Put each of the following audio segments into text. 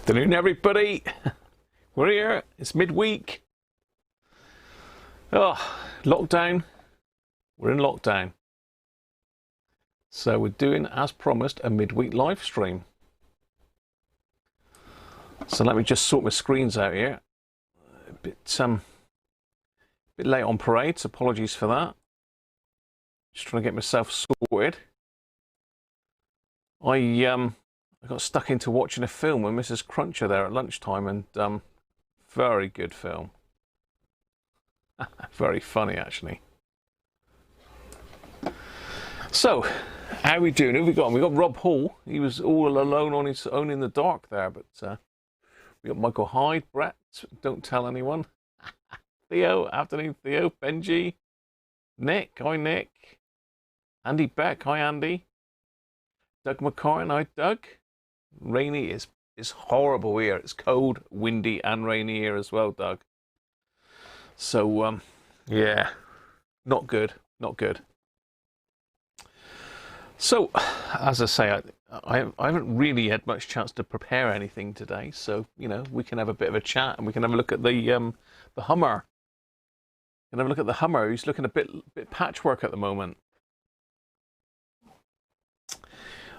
Afternoon, everybody. We're here. It's midweek. Oh, lockdown. We're in lockdown. So we're doing, as promised, a midweek live stream. So let me just sort my screens out here. A bit late on parade, so apologies for that. Just trying to get myself sorted. I got stuck into watching a film with Mrs. Cruncher there at lunchtime, and very good film. Very funny, actually. So, how are we doing? Who have we got? We got Rob Hall. He was all alone on his own in the dark there, but we got Michael Hyde, Brett, don't tell anyone. Theo, afternoon Theo, Benji, Nick, hi Nick, Andy Beck, hi Andy, Doug McCartan, hi Doug. Rainy is horrible here. It's cold, windy, and rainy here as well, Doug. So, yeah, not good, not good. So, as I say, I haven't really had much chance to prepare anything today. So, you know, we can have a bit of a chat and we can have a look at the Hummer. We can have a look at the Hummer. He's looking a bit patchwork at the moment.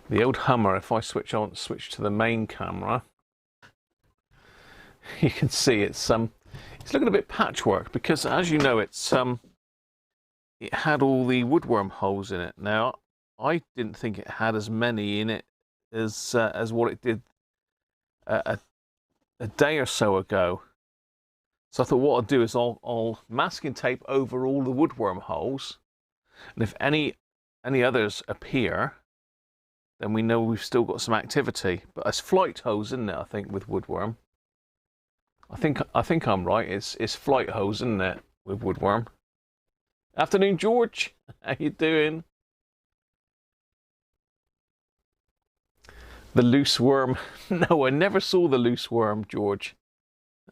The old Hummer, if I switch to the main camera, you can see it's looking a bit patchwork because, as you know, it had all the woodworm holes in it. Now, I didn't think it had as many in it as what it did a day or so ago. So I thought what I'll do is I'll masking tape over all the woodworm holes, and if any others appear, then we know we've still got some activity. But it's flight hose, isn't it? I think with woodworm. I think I'm right. It's flight hose, isn't it, with woodworm? Afternoon, George. How you doing? The loose worm. No, I never saw the loose worm, George.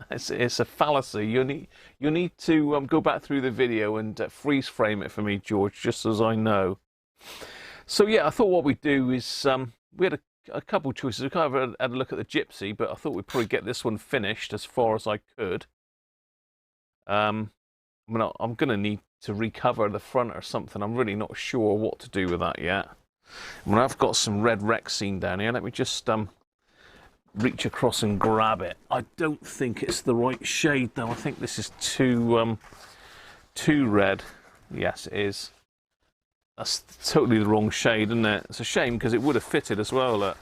It's a fallacy. You need to go back through the video and freeze frame it for me, George, just as I know. So yeah, I thought what we'd do is we had a couple of choices. We kind of had a look at the Gypsy, but I thought we'd probably get this one finished as far as I could. I mean, I'm going to need to recover the front or something. I'm really not sure what to do with that yet. I mean, I've got some red Rexine down here. Let me just reach across and grab it. I don't think it's the right shade though. I think this is too red. Yes, it is. That's totally the wrong shade, isn't it? It's a shame because it would have fitted as well. Look.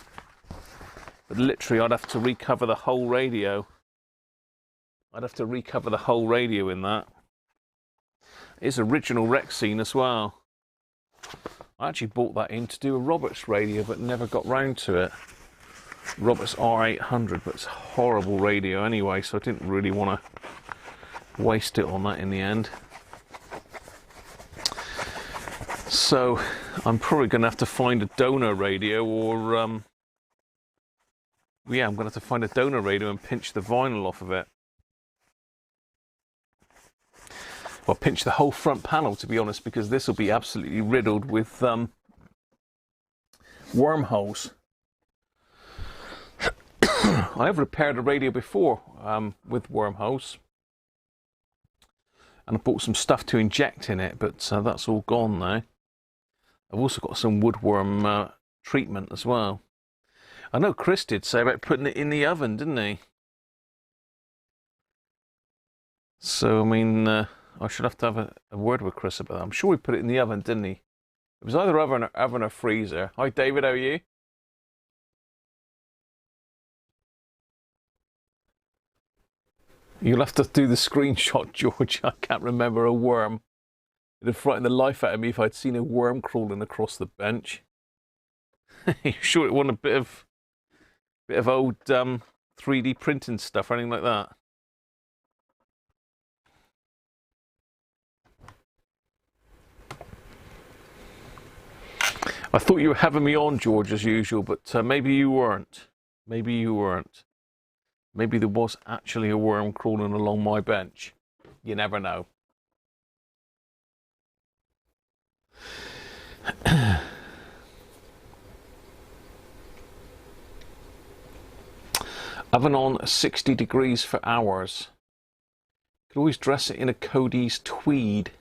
But literally, I'd have to recover the whole radio. I'd have to recover the whole radio in that. It's original Rexine as well. I actually bought that in to do a Roberts radio, but never got round to it. Roberts R800, but it's a horrible radio anyway, so I didn't really want to waste it on that in the end. So I'm probably going to have to find a donor radio, or yeah, I'm going to have to find a donor radio and pinch the vinyl off of it. Well, pinch the whole front panel, to be honest, because this will be absolutely riddled with wormholes. I have repaired a radio before with wormholes, and I bought some stuff to inject in it, but that's all gone now. I've also got some woodworm treatment as well. I know Chris did say about putting it in the oven, didn't he? So, I mean, I should have to have a word with Chris about that. I'm sure we put it in the oven, didn't he? It was either oven or freezer. Hi, David, how are you? You'll have to do the screenshot, George. I can't remember a worm. It'd have frightened the life out of me if I'd seen a worm crawling across the bench. You sure it wasn't a bit of old 3D printing stuff or anything like that? I thought you were having me on, George, as usual, but maybe you weren't. Maybe you weren't. Maybe there was actually a worm crawling along my bench. You never know. Oven on 60 degrees for hours. Could always dress it in a Cody's tweed.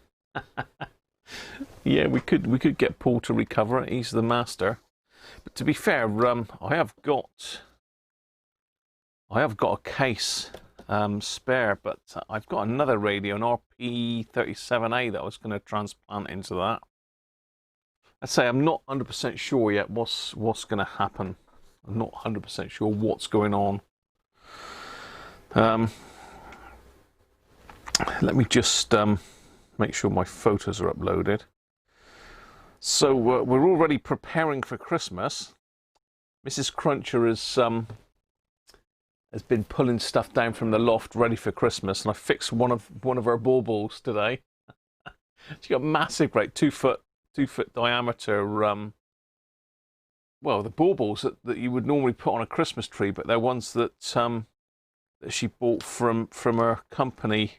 Yeah, we could get Paul to recover it. He's the master. But to be fair, I have got a case spare, but I've got another radio, an RP35 that I was going to transplant into that. I'd say I'm not 100% sure yet what's going to happen. I'm not 100% sure what's going on. Let me just make sure my photos are uploaded. So we're already preparing for Christmas. Mrs. Cruncher has been pulling stuff down from the loft ready for Christmas, and I fixed one of her baubles today. She got massive, great 2 foot diameter. Well, the baubles that you would normally put on a Christmas tree, but they're ones that that she bought from her company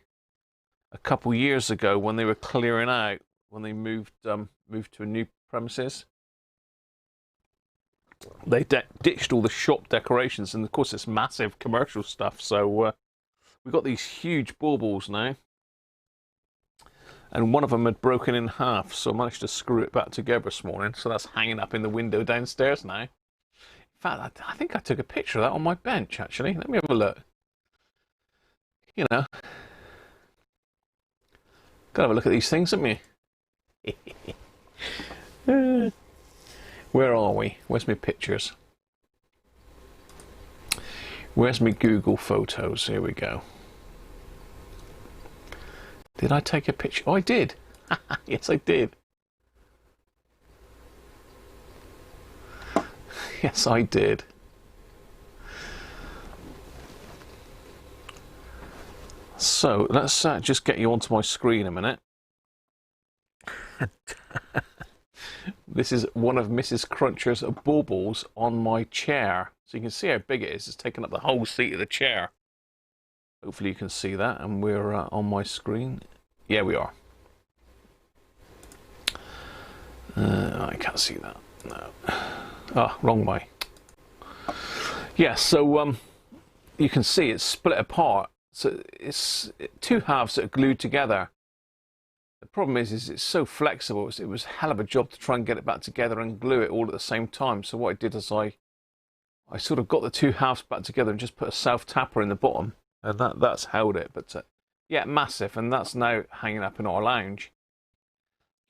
a couple years ago when they were clearing out, when they moved to a new premises. They ditched all the shop decorations, and of course it's massive commercial stuff. So we've got these huge baubles now, and one of them had broken in half, so I managed to screw it back together this morning. So that's hanging up in the window downstairs now. In fact, I think I took a picture of that on my bench, actually. Let me have a look. You know, gotta have a look at these things, haven't we? Where are we? Where's my pictures? Where's my Google Photos? Here we go. Did I take a picture? Oh, I did. Yes, I did. Yes, I did. So let's just get you onto my screen a minute. This is one of Mrs. Cruncher's baubles on my chair. So you can see how big it is. It's taking up the whole seat of the chair. Hopefully you can see that, and we're on my screen. Yeah, we are. I can't see that. No. Oh, wrong way. Yeah, so you can see it's split apart. So it's 2 halves that are glued together. The problem is it's so flexible. It was a hell of a job to try and get it back together and glue it all at the same time. So what I did is I sort of got the 2 halves back together and just put a self-tapper in the bottom, and that's held it. But yeah, massive, and that's now hanging up in our lounge.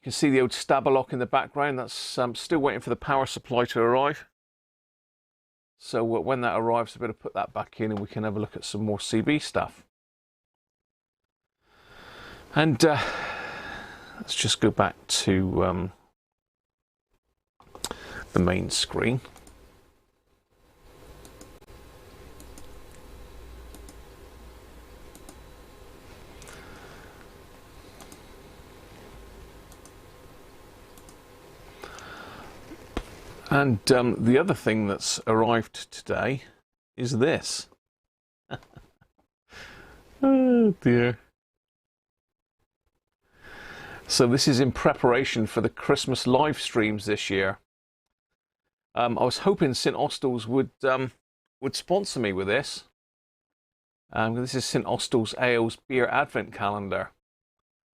You can see the old stabber lock in the background. That's still waiting for the power supply to arrive. So when that arrives, I better put that back in, and we can have a look at some more CB stuff. And let's just go back to the main screen. And the other thing that's arrived today is this. Oh dear. So this is in preparation for the Christmas live streams this year. I was hoping St Austell's would sponsor me with this. This is St Austell's Ales Beer Advent Calendar.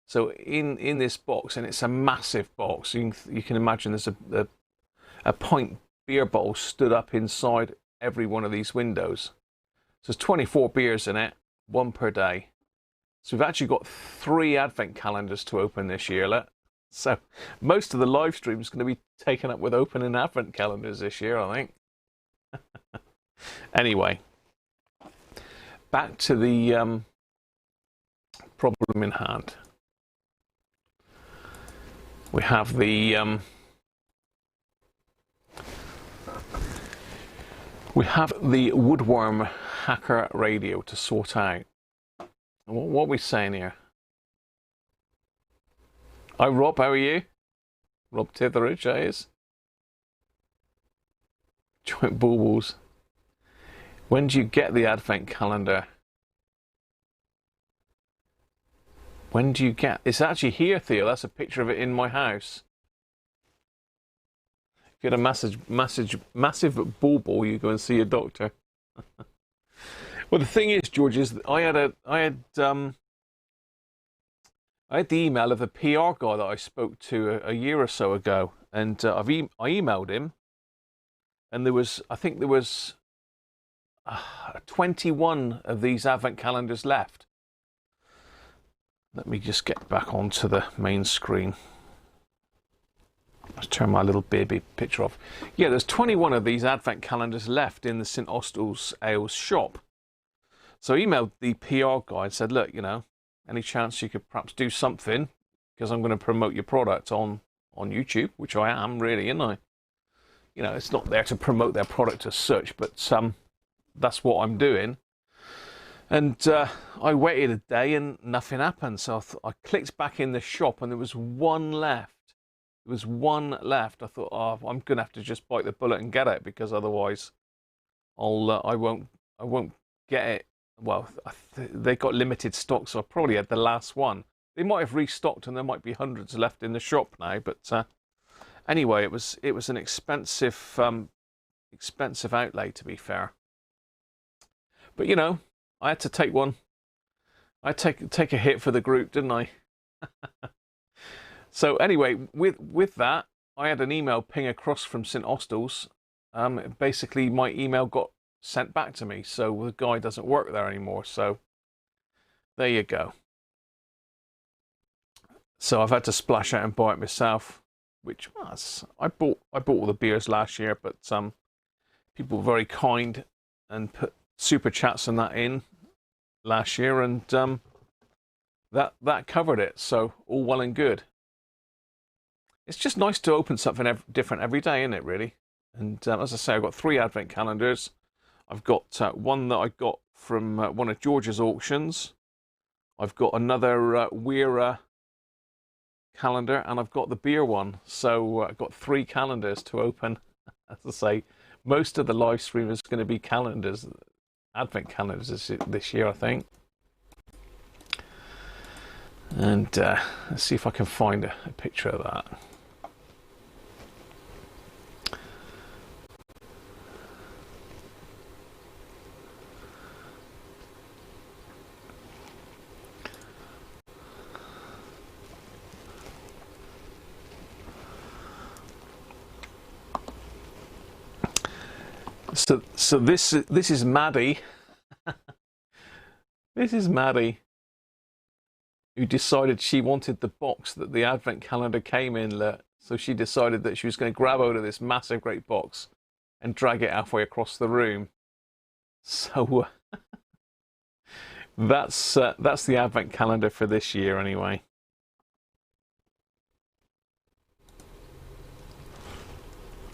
So in this box, and it's a massive box, you can imagine there's a pint beer bottle stood up inside every one of these windows. So there's 24 beers in it, 1 per day. So we've actually got 3 advent calendars to open this year. So most of the live stream is going to be taken up with opening advent calendars this year, I think. Anyway, back to the problem in hand. We have the Woodworm Hacker radio to sort out. What are we saying here? Hi Rob, how are you? Rob Titheridge, that is. Joint baubles. When do you get the advent calendar? When do you get... It's actually here, Theo. That's a picture of it in my house. If you had a massive bauble, you go and see a doctor. Well, the thing is, George, is that I had the email of the PR guy that I spoke to a year or so ago, and I emailed him, and I think there was 21 of these advent calendars left. Let me just get back onto the main screen. Let's turn my little baby picture off. Yeah, there's 21 of these advent calendars left in the St Austell's Ales shop. So I emailed the PR guy and said, look, you know, any chance you could perhaps do something, because I'm going to promote your product on YouTube, which I am really, and you know, it's not there to promote their product as such, but that's what I'm doing. And I waited a day and nothing happened. So I clicked back in the shop and there was one left. There was one left. I thought, oh, I'm going to have to just bite the bullet and get it, because otherwise I won't get it. Well, they got limited stock, so I probably had the last one. They might have restocked and there might be hundreds left in the shop now. But anyway, it was an expensive outlay, to be fair. But you know, I had to take one. I take a hit for the group, didn't I? So anyway, with that, I had an email ping across from St Austell's. Basically, my email got sent back to me, so the guy doesn't work there anymore. So there you go. So I've had to splash out and buy it myself, which was, I bought all the beers last year, but people were very kind and put super chats and that in last year, and that covered it. So all well and good. It's just nice to open something different every day, isn't it, really? And as I say, I've got 3 advent calendars. I've got one that I got from one of George's auctions. I've got another Weira calendar, and I've got the beer one. So I've got 3 calendars to open. As I say, most of the live stream is going to be calendars, advent calendars this year, I think. And let's see if I can find a picture of that. So this is Maddie. This is Maddie, who decided she wanted the box that the advent calendar came in. So she decided that she was going to grab hold of this massive great box and drag it halfway across the room. So that's the advent calendar for this year anyway.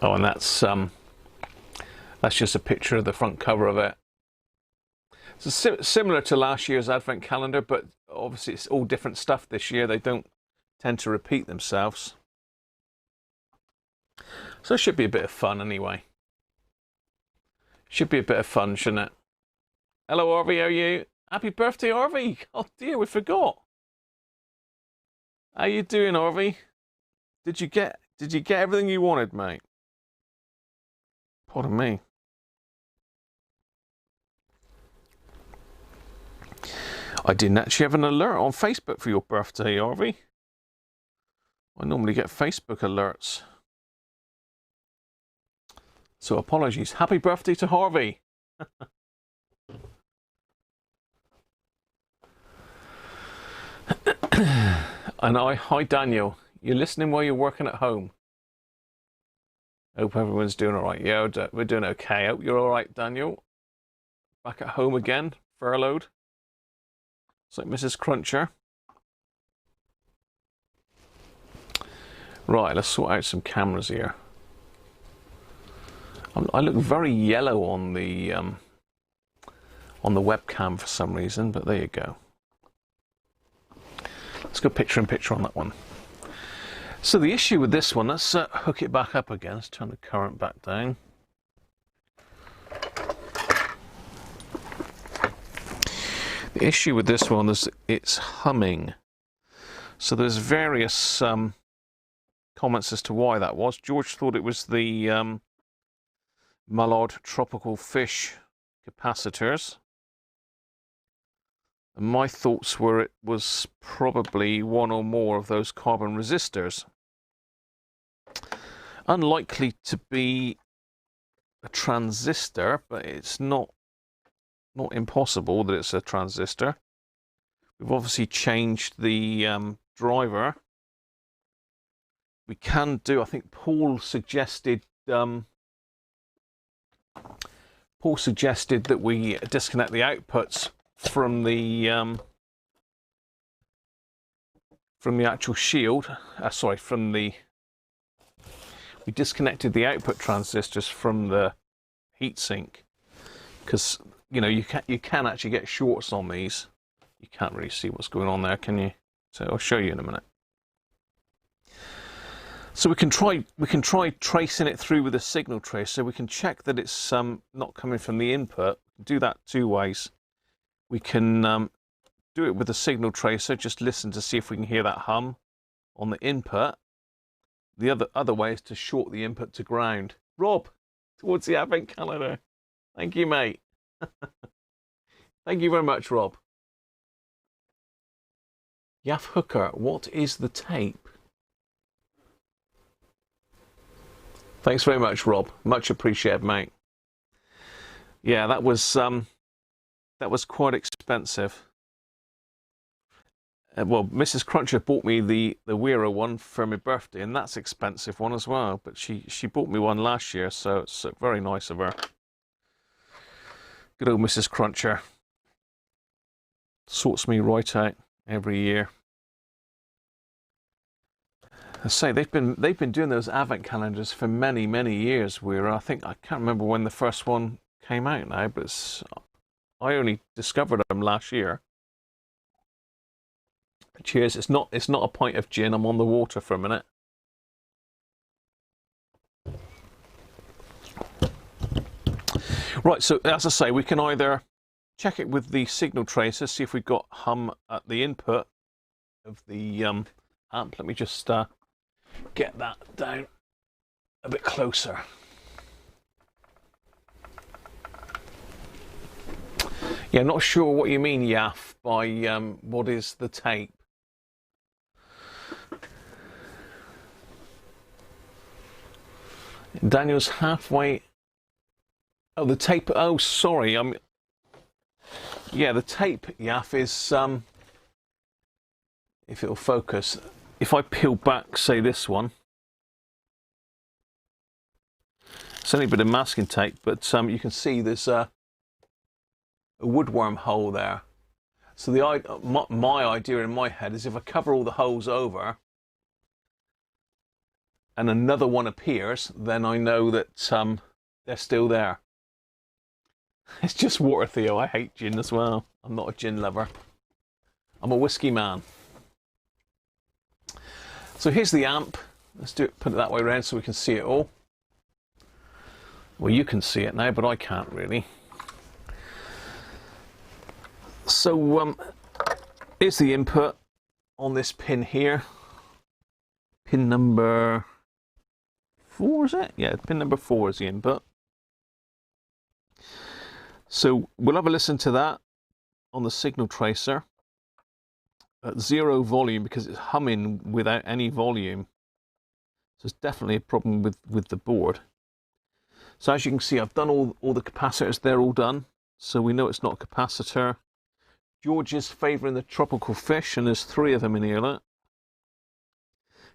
Oh, and that's just a picture of the front cover of it. So similar to last year's advent calendar, but obviously it's all different stuff this year. They don't tend to repeat themselves. So it should be a bit of fun anyway. Should be a bit of fun, shouldn't it? Hello, Harvey, how are you? Happy birthday, Harvey! Oh dear, we forgot. How you doing, Harvey? Did you get everything you wanted, mate? Pardon me. I didn't actually have an alert on Facebook for your birthday, Harvey. I normally get Facebook alerts. So apologies. Happy birthday to Harvey. And hi Daniel. You're listening while you're working at home. Hope everyone's doing all right. Yeah, we're doing okay. Hope you're all right, Daniel. Back at home again, furloughed. It's like Mrs. Cruncher. Right, let's sort out some cameras here. I look very yellow on the webcam for some reason, but there you go. Let's go picture in picture on that one. So the issue with this one, let's hook it back up again. Let's turn the current back down. The issue with this one is it's humming. So there's various comments as to why that was. George thought it was the Mallard tropical fish capacitors. And my thoughts were it was probably one or more of those carbon resistors. Unlikely to be a transistor, but it's not impossible that it's a transistor. We've obviously changed the driver. We can do, I think Paul suggested that we disconnect the outputs from the actual shield. We disconnected the output transistors from the heatsink, because you know you can actually get shorts on these. You can't really see what's going on there, can you? So I'll show you in a minute. So we can try tracing it through with a signal tracer. We can check that it's not coming from the input. Do that two ways. We can do it with a signal tracer. Just listen to see if we can hear that hum on the input. The other way is to short the input to ground. Rob, towards the advent calendar. Thank you, mate. Thank you very much, Rob. Yaff Hooker, what is the tape? Thanks very much, Rob. Much appreciated, mate. Yeah, that was quite expensive. Well, Mrs. Cruncher bought me the Weira one for my birthday, and that's an expensive one as well. But she bought me one last year, so it's very nice of her. Good old Mrs. Cruncher. Sorts me right out every year. I say they've been doing those advent calendars for many years. I can't remember when the first one came out now, but I only discovered them last year. Cheers. It's not a pint of gin. I'm on the water for a minute. Right, so as I say, we can either check it with the signal tracer, see if we've got hum at the input of the amp. Let me just get that down a bit closer. Yeah, not sure what you mean, Yaff, by what is the tape. Daniel's halfway. Oh, the tape. Oh, sorry. Yeah, the tape, Yaff, is if it'll focus. If I peel back, say this one, it's only a bit of masking tape, but you can see there's a woodworm hole there. So my idea in my head is if I cover all the holes over and another one appears, then I know that they're still there. It's just water, Theo. I hate gin as well. I'm not a gin lover. I'm a whiskey man. So here's the amp. Let's do it. Put it that way around so we can see it all. Well, you can see it now, but I can't really. So here's the input on this pin here. Pin number 4, is it? Yeah, pin number 4 is the input. So we'll have a listen to that on the signal tracer at 0 volume because it's humming without any volume. So it's definitely a problem with the board. So as you can see, I've done all the capacitors. They're all done. So we know it's not a capacitor. George is favouring the tropical fish, and there's 3 of them in here. Look.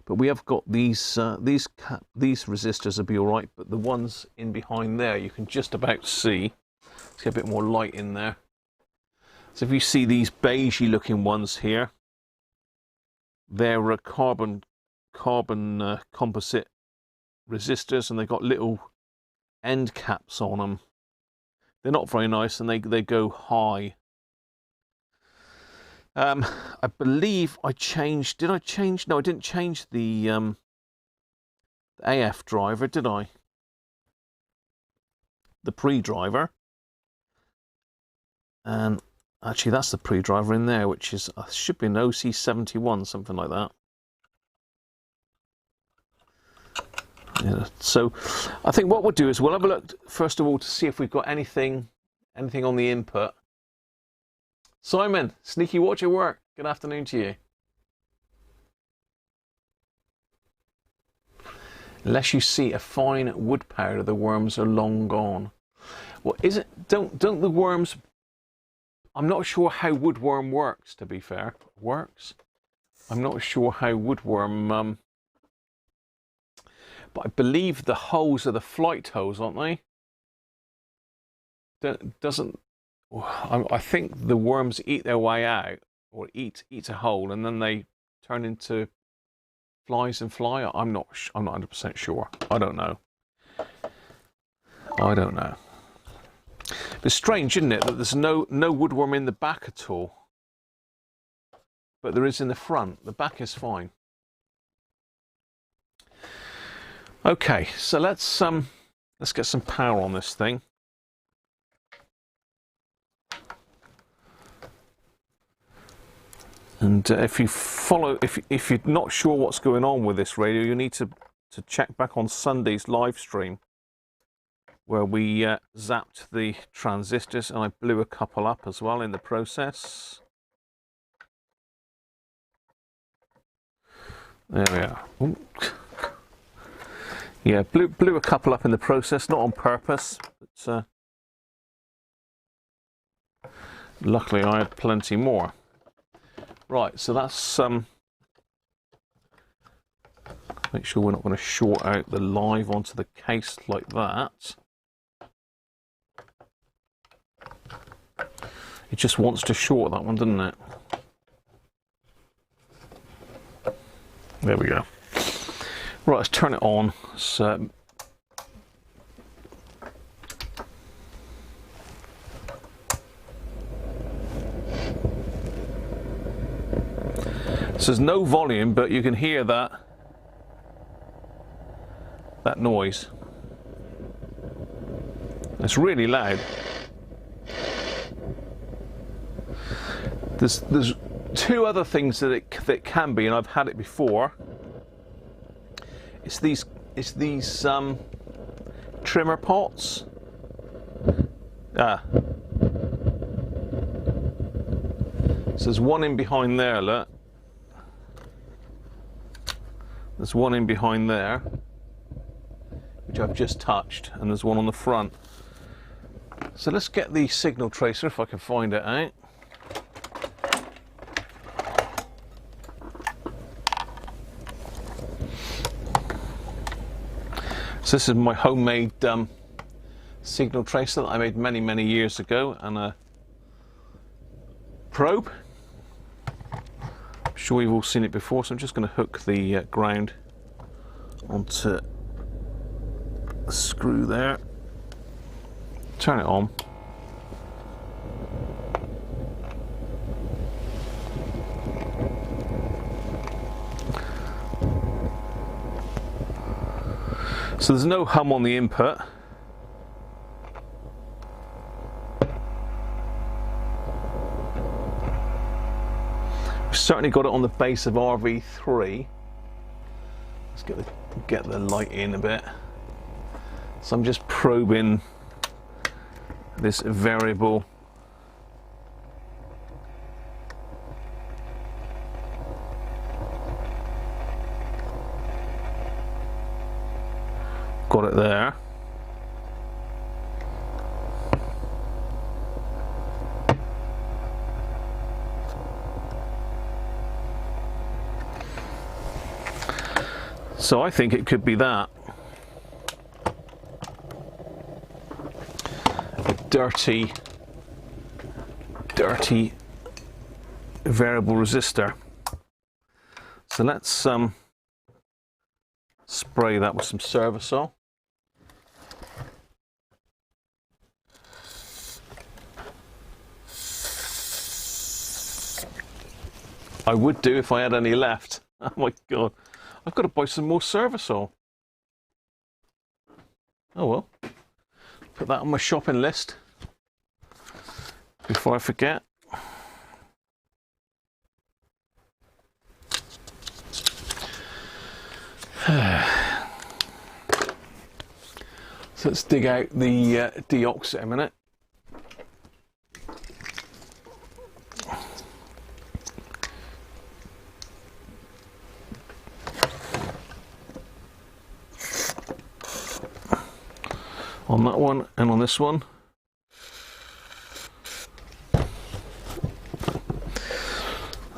But we have got these resistors will be all right, but the ones in behind there you can just about see. Let's get a bit more light in there. So if you see these beigey looking ones here, they're carbon composite resistors, and they've got little end caps on them. They're not very nice, and they go high. I believe I changed. Did I change? No, I didn't change the AF driver, did I? The pre-driver. And actually, that's the pre-driver in there, which is should be an OC71, something like that. Yeah. So I think what we'll do is we'll have a look first of all to see if we've got anything on the input Simon, sneaky watch at work. Good afternoon to you. Unless you see a fine wood powder, the worms are long gone. Well, is it? Don't the worms? I'm not sure how woodworm works. To be fair, works. I'm not sure how woodworm. But I believe the holes are the flight holes, aren't they? Doesn't? I think the worms eat their way out, or eat a hole, and then they turn into flies and fly. I'm not 100% sure. I don't know. It's strange, isn't it, that there's no woodworm in the back at all, but there is in the front. The back is fine. Okay, so let's get some power on this thing. And if you're not sure what's going on with this radio, you need to check back on Sunday's live stream, where we zapped the transistors, and I blew a couple up as well in the process. There we are. Ooh. Yeah, blew a couple up in the process, not on purpose, but luckily I had plenty more. Right, so that's make sure we're not going to short out the live onto the case like that. It just wants to short that one, doesn't it? There we go. Right, let's turn it on. So there's no volume, but you can hear that noise. It's really loud. There's two other things that it can be, and I've had it before. It's these trimmer pots. So there's one in behind there, look. There's one in behind there, which I've just touched, and there's one on the front. So let's get the signal tracer, if I can find it out. So this is my homemade signal tracer that I made many years ago, and a probe. I'm sure you've all seen it before, so I'm just going to hook the ground onto the screw there. Turn it on. So there's no hum on the input. We've certainly got it on the base of RV3. Let's get the light in a bit. So I'm just probing this variable . Got it there. So I think it could be that. A dirty variable resistor. So let's spray that with some Servicol. I would do if I had any left. Oh my god, I've got to buy some more Servicol. Oh well, put that on my shopping list before I forget. So let's dig out the deoxit a minute. on that one and on this one.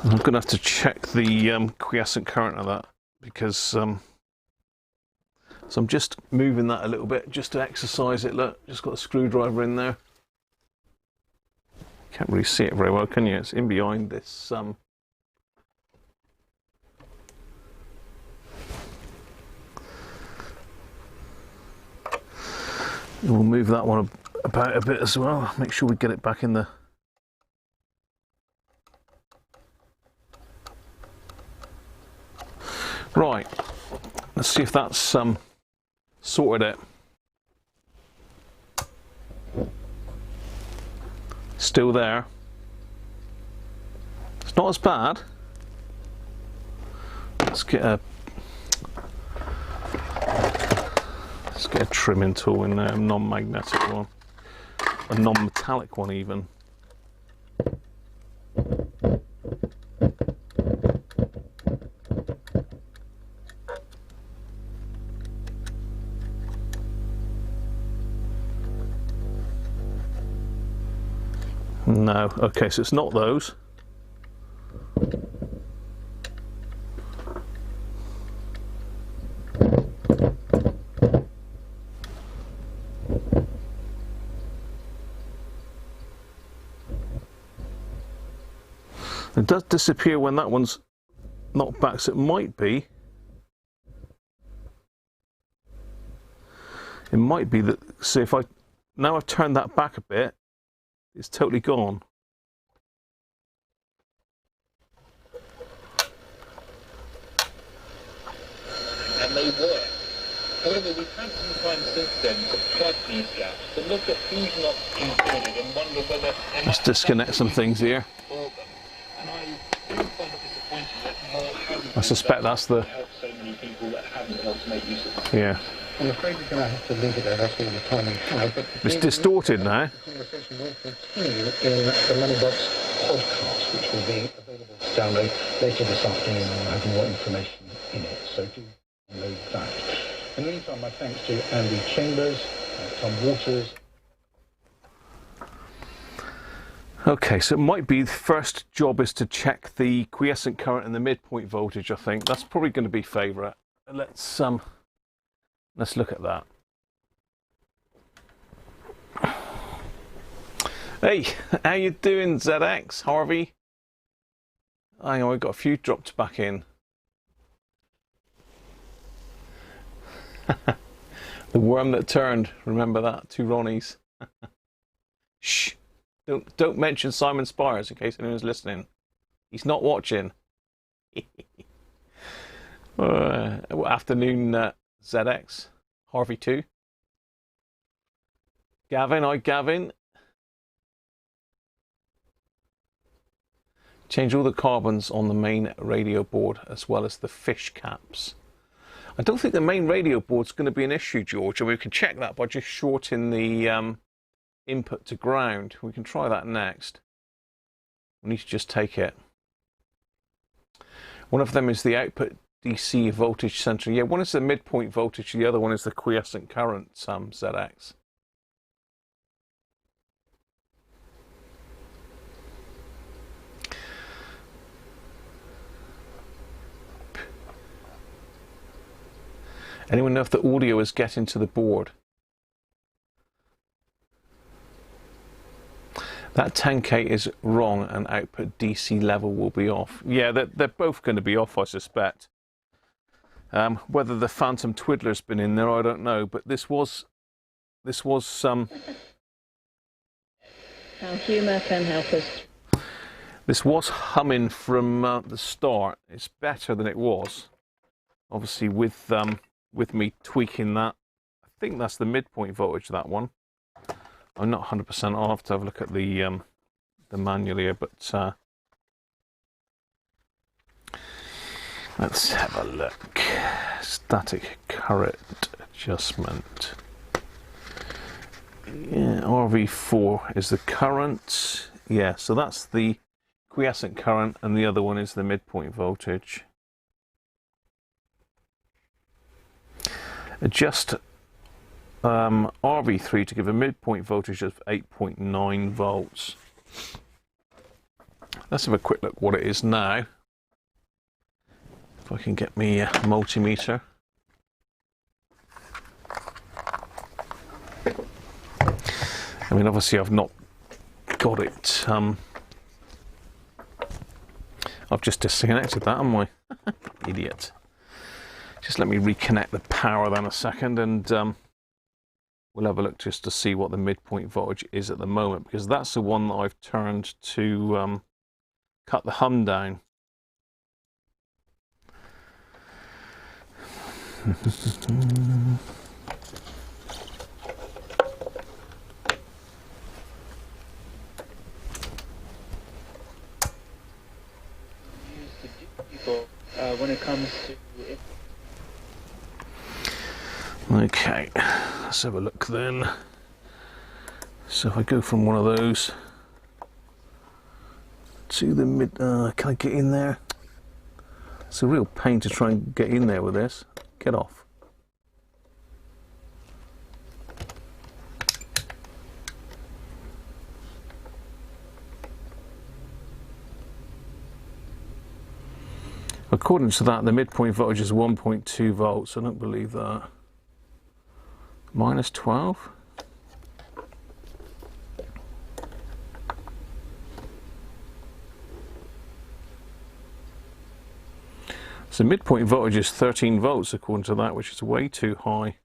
I'm going to have to check the quiescent current of that, because so I'm just moving that a little bit just to exercise it. Look, just got a screwdriver in there. Can't really see it very well, can you? It's in behind this we'll move that one about a bit as well. Make sure we get it back in the... Right, let's see if that's sorted it. Still there. It's not as bad. Let's get a trimming tool in there, a non-magnetic one, a non-metallic one even. No, okay, so it's not those. It does disappear when that one's knocked back, so it might be. It might be that, so if I, now I've turned that back a bit, it's totally gone. And they work. However, we've had some time since then to plug these gaps, to look at who's not included and wonder whether... Let's disconnect some things here. And I do find it disappointing that more I suspect that's the... help so many people that haven't been able to make use of it. Yeah. I'm afraid we're going to have to leave it there. That's all the time we have. But It's distorted now. the conversation will continue in the Moneybox podcast, which will be available to download later this afternoon, and will have more information in it. So do download that. In the meantime, my thanks to Andy Chambers, Tom Waters. Okay, so it might be the first job is to check the quiescent current and the midpoint voltage, I think. That's probably going to be favourite. Let's look at that. Hey, how you doing, ZX, Harvey? Hang on, we've got a few dropped back in. The worm that turned, remember that, 2 Ronnies. Shh, don't mention Simon Spires in case anyone's listening. He's not watching. Afternoon, ZX. Harvey 2. Gavin, hi Gavin. Change all the carbons on the main radio board as well as the fish caps. I don't think the main radio board's going to be an issue, George, and we can check that by just shorting the input to ground. We can try that next. We need to just take it. One of them is the output DC voltage sensor. Yeah, one is the midpoint voltage, the other one is the quiescent current, ZX. Anyone know if the audio is getting to the board? That 10K is wrong and output DC level will be off. Yeah, they're both going to be off, I suspect. Whether the Phantom Twiddler's been in there, I don't know. But this was How humour can help us. This was humming from the start. It's better than it was. Obviously, with me tweaking that, I think that's the midpoint voltage. That one. I'm not 100%. I'll have to have a look at the manual here, but let's have a look. Static current adjustment. Yeah, RV4 is the current. Yeah, so that's the quiescent current, and the other one is the midpoint voltage. Adjust RV3 to give a midpoint voltage of 8.9 volts. Let's have a quick look what it is now. If I can get me a multimeter. I mean, obviously I've not got it. I've just disconnected that, haven't I? Idiot. Just let me reconnect the power then a second, and we'll have a look just to see what the midpoint voltage is at the moment, because that's the one that I've turned to cut the hum down. When it comes to it. Okay, let's have a look then. So if I go from one of those to the mid, can I get in there? It's a real pain to try and get in there with this. Get off. According to that, the midpoint voltage is 1.2 volts. I don't believe that. Minus 12? So midpoint voltage is 13 volts according to that, which is way too high.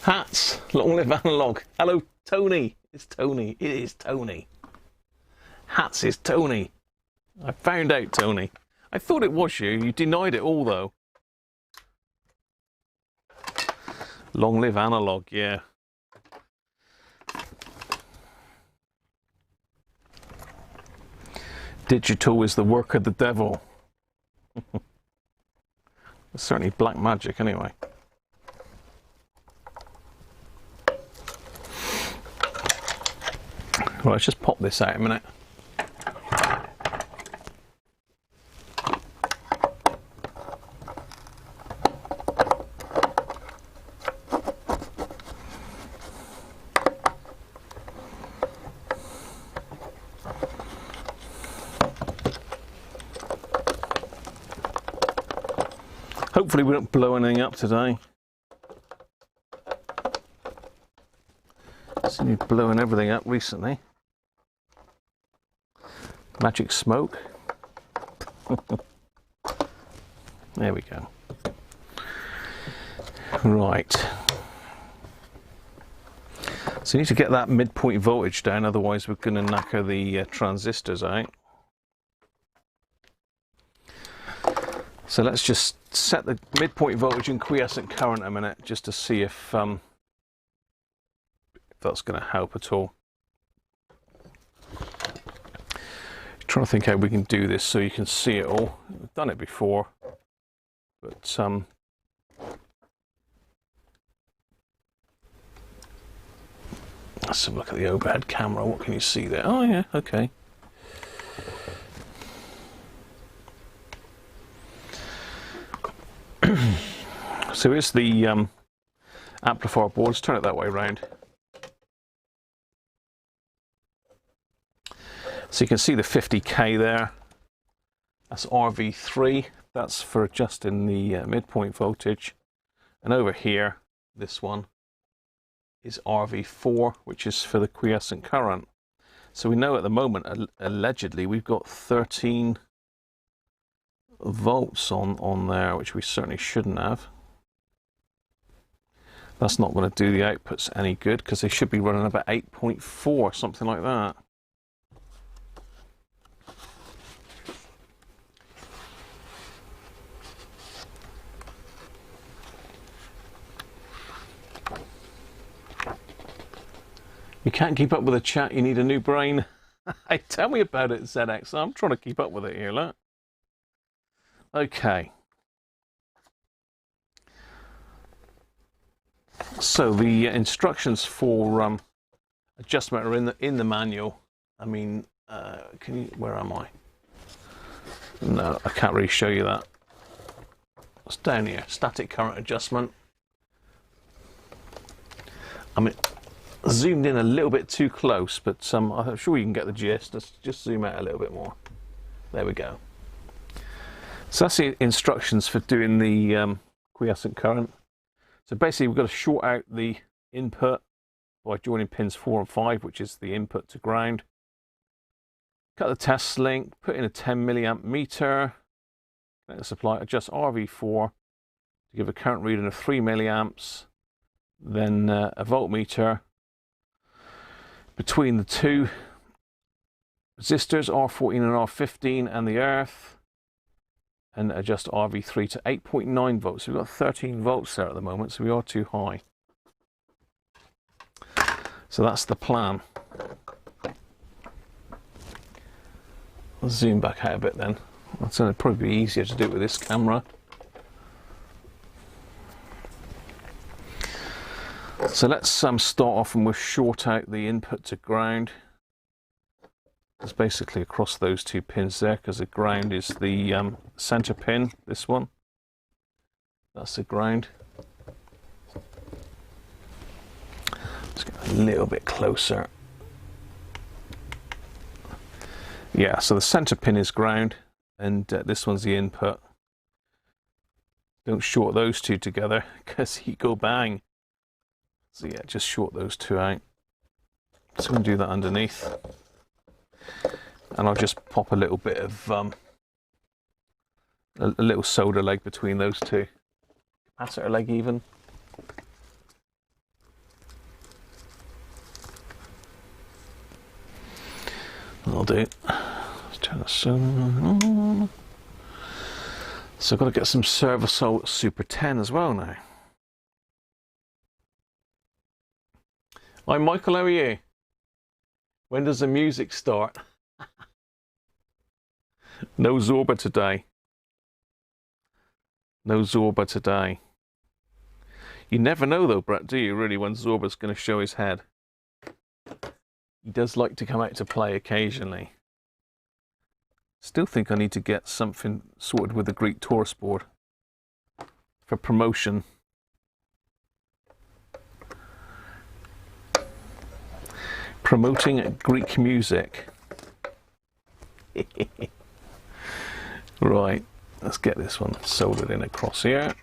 Hats, long live analog. Hello, Tony. It's Tony. It is Tony. Hats is Tony. I found out, Tony. I thought it was you. You denied it all, though. Long live analog, yeah. Digital is the work of the devil. It's certainly black magic, anyway. Well, let's just pop this out a minute. Hopefully we don't blow anything up today. Seen you blowing everything up recently. Magic smoke. There we go. Right. So you need to get that midpoint voltage down, otherwise we're going to knacker the transistors out. So let's just set the midpoint voltage in quiescent current a minute, just to see if that's going to help at all. Trying to think how we can do this so you can see it all. I've done it before, but let's have a look at the overhead camera. What can you see there? Oh yeah, okay. So here's the amplifier board. Let's turn it that way around. So you can see the 50K there. That's RV3. That's for adjusting the midpoint voltage. And over here, this one is RV4, which is for the quiescent current. So we know at the moment, allegedly, we've got 13 volts on there, which we certainly shouldn't have. That's not going to do the outputs any good, because they should be running about 8.4, something like that. You can't keep up with the chat, you need a new brain. Hey, tell me about it, ZX. I'm trying to keep up with it here, look. Okay. So the instructions for adjustment are in the manual. I mean, where am I? No, I can't really show you that. It's down here, static current adjustment. I mean, zoomed in a little bit too close, but I'm sure you can get the gist. Let's just zoom out a little bit more. There we go. So that's the instructions for doing the quiescent current. So basically we've got to short out the input by joining pins 4 and 5, which is the input to ground. Cut the test link, put in a 10 milliamp meter, connect the supply, adjust RV4 to give a current reading of 3 milliamps, then a voltmeter between the two resistors, R14 and R15, and the earth, and adjust RV3 to 8.9 volts. So we've got 13 volts there at the moment, so we are too high. So that's the plan. I'll zoom back out a bit then. That's going to probably be easier to do it with this camera. So let's start off and we'll short out the input to ground. It's basically across those two pins there, because the ground is the center pin, this one. That's the ground. Let's get a little bit closer. Yeah, so the center pin is ground, and this one's the input. Don't short those two together, because you go bang. So yeah, just short those two out. So I'm going to do that underneath. And I'll just pop a little bit of a little solder leg between those two, capacitor leg even. That'll do. Let's turn the solder on. So I've got to get some Servosol Super 10 as well now. Hi Michael, how are you? When does the music start? No Zorba today. No Zorba today. You never know though, Brett, do you, really, when Zorba's going to show his head? He does like to come out to play occasionally. Still think I need to get something sorted with the Greek Taurus board for promotion. Promoting Greek music. Right, let's get this one soldered in across here.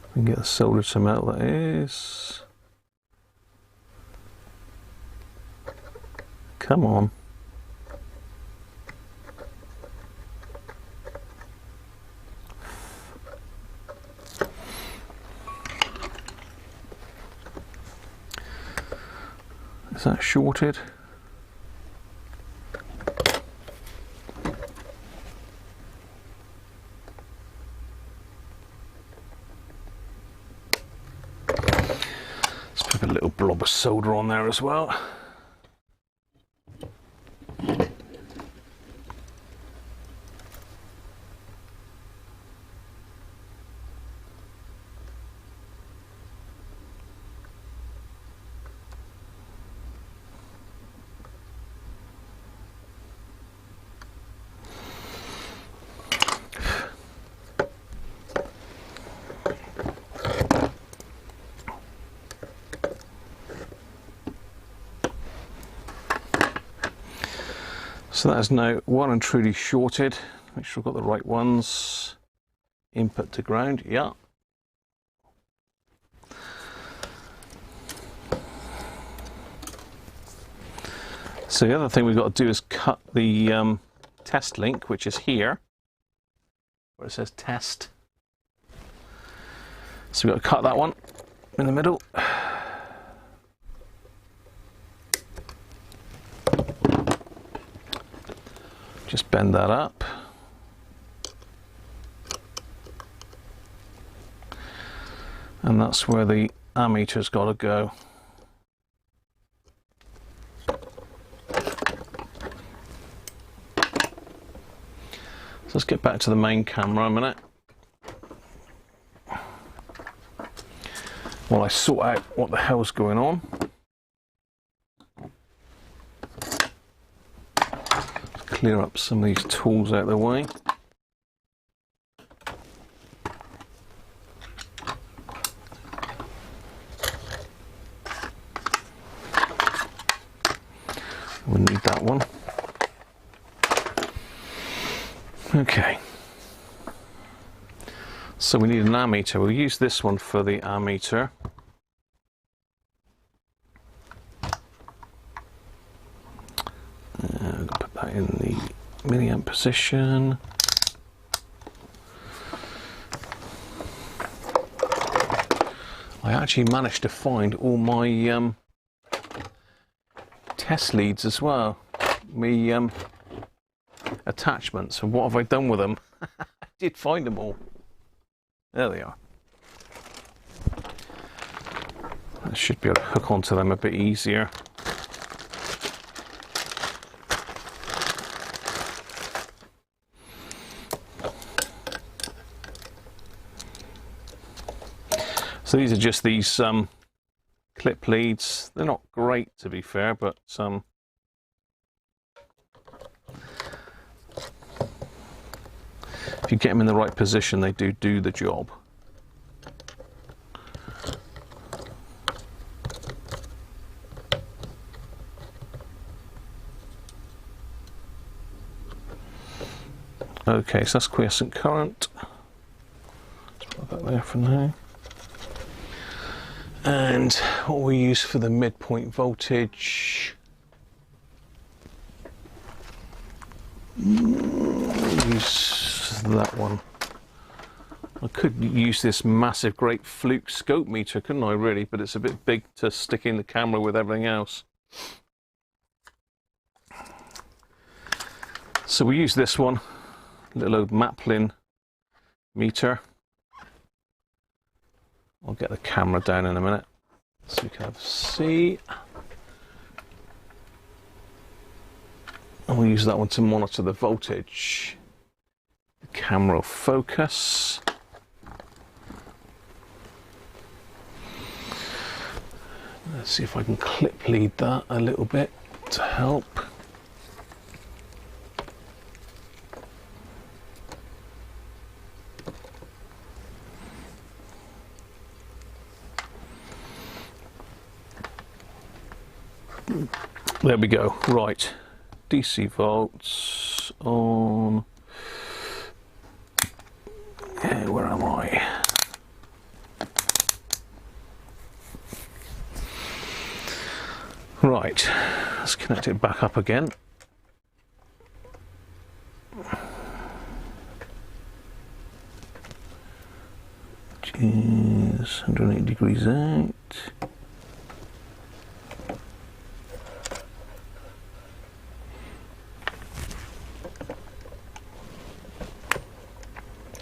We can get the solder to melt, that is. Come on. Is that shorted? Let's put a little blob of solder on there as well. So that is now well and truly shorted. Make sure I've got the right ones. Input to ground, yeah. So the other thing we've got to do is cut the test link, which is here, where it says test. So we've got to cut that one in the middle. Just bend that up. And that's where the ammeter's got to go. So let's get back to the main camera a minute. while I sort out what the hell's going on. Clear up some of these tools out of the way. We'll need that one. Okay. So we need an ammeter. We'll use this one for the ammeter. Put that in the milliamp position. I actually managed to find all my test leads as well. My attachments, and what have I done with them? I did find them all. There they are. I should be able to hook onto them a bit easier. So these are just these clip leads. They're not great, to be fair, but if you get them in the right position, they do the job. Okay, so that's quiescent current. Let's put that there for now. And what we use for the midpoint voltage, use that one. I could use this massive great Fluke scope meter, couldn't I really, but it's a bit big to stick in the camera with everything else. So we use this one, little old Maplin meter. I'll get the camera down in a minute so we can see. And we'll use that one to monitor the voltage. The camera will focus. Let's see if I can clip lead that a little bit to help. There we go. Right, DC volts on. Yeah, where am I? Right, let's connect it back up again. Jeez, 180 degrees out.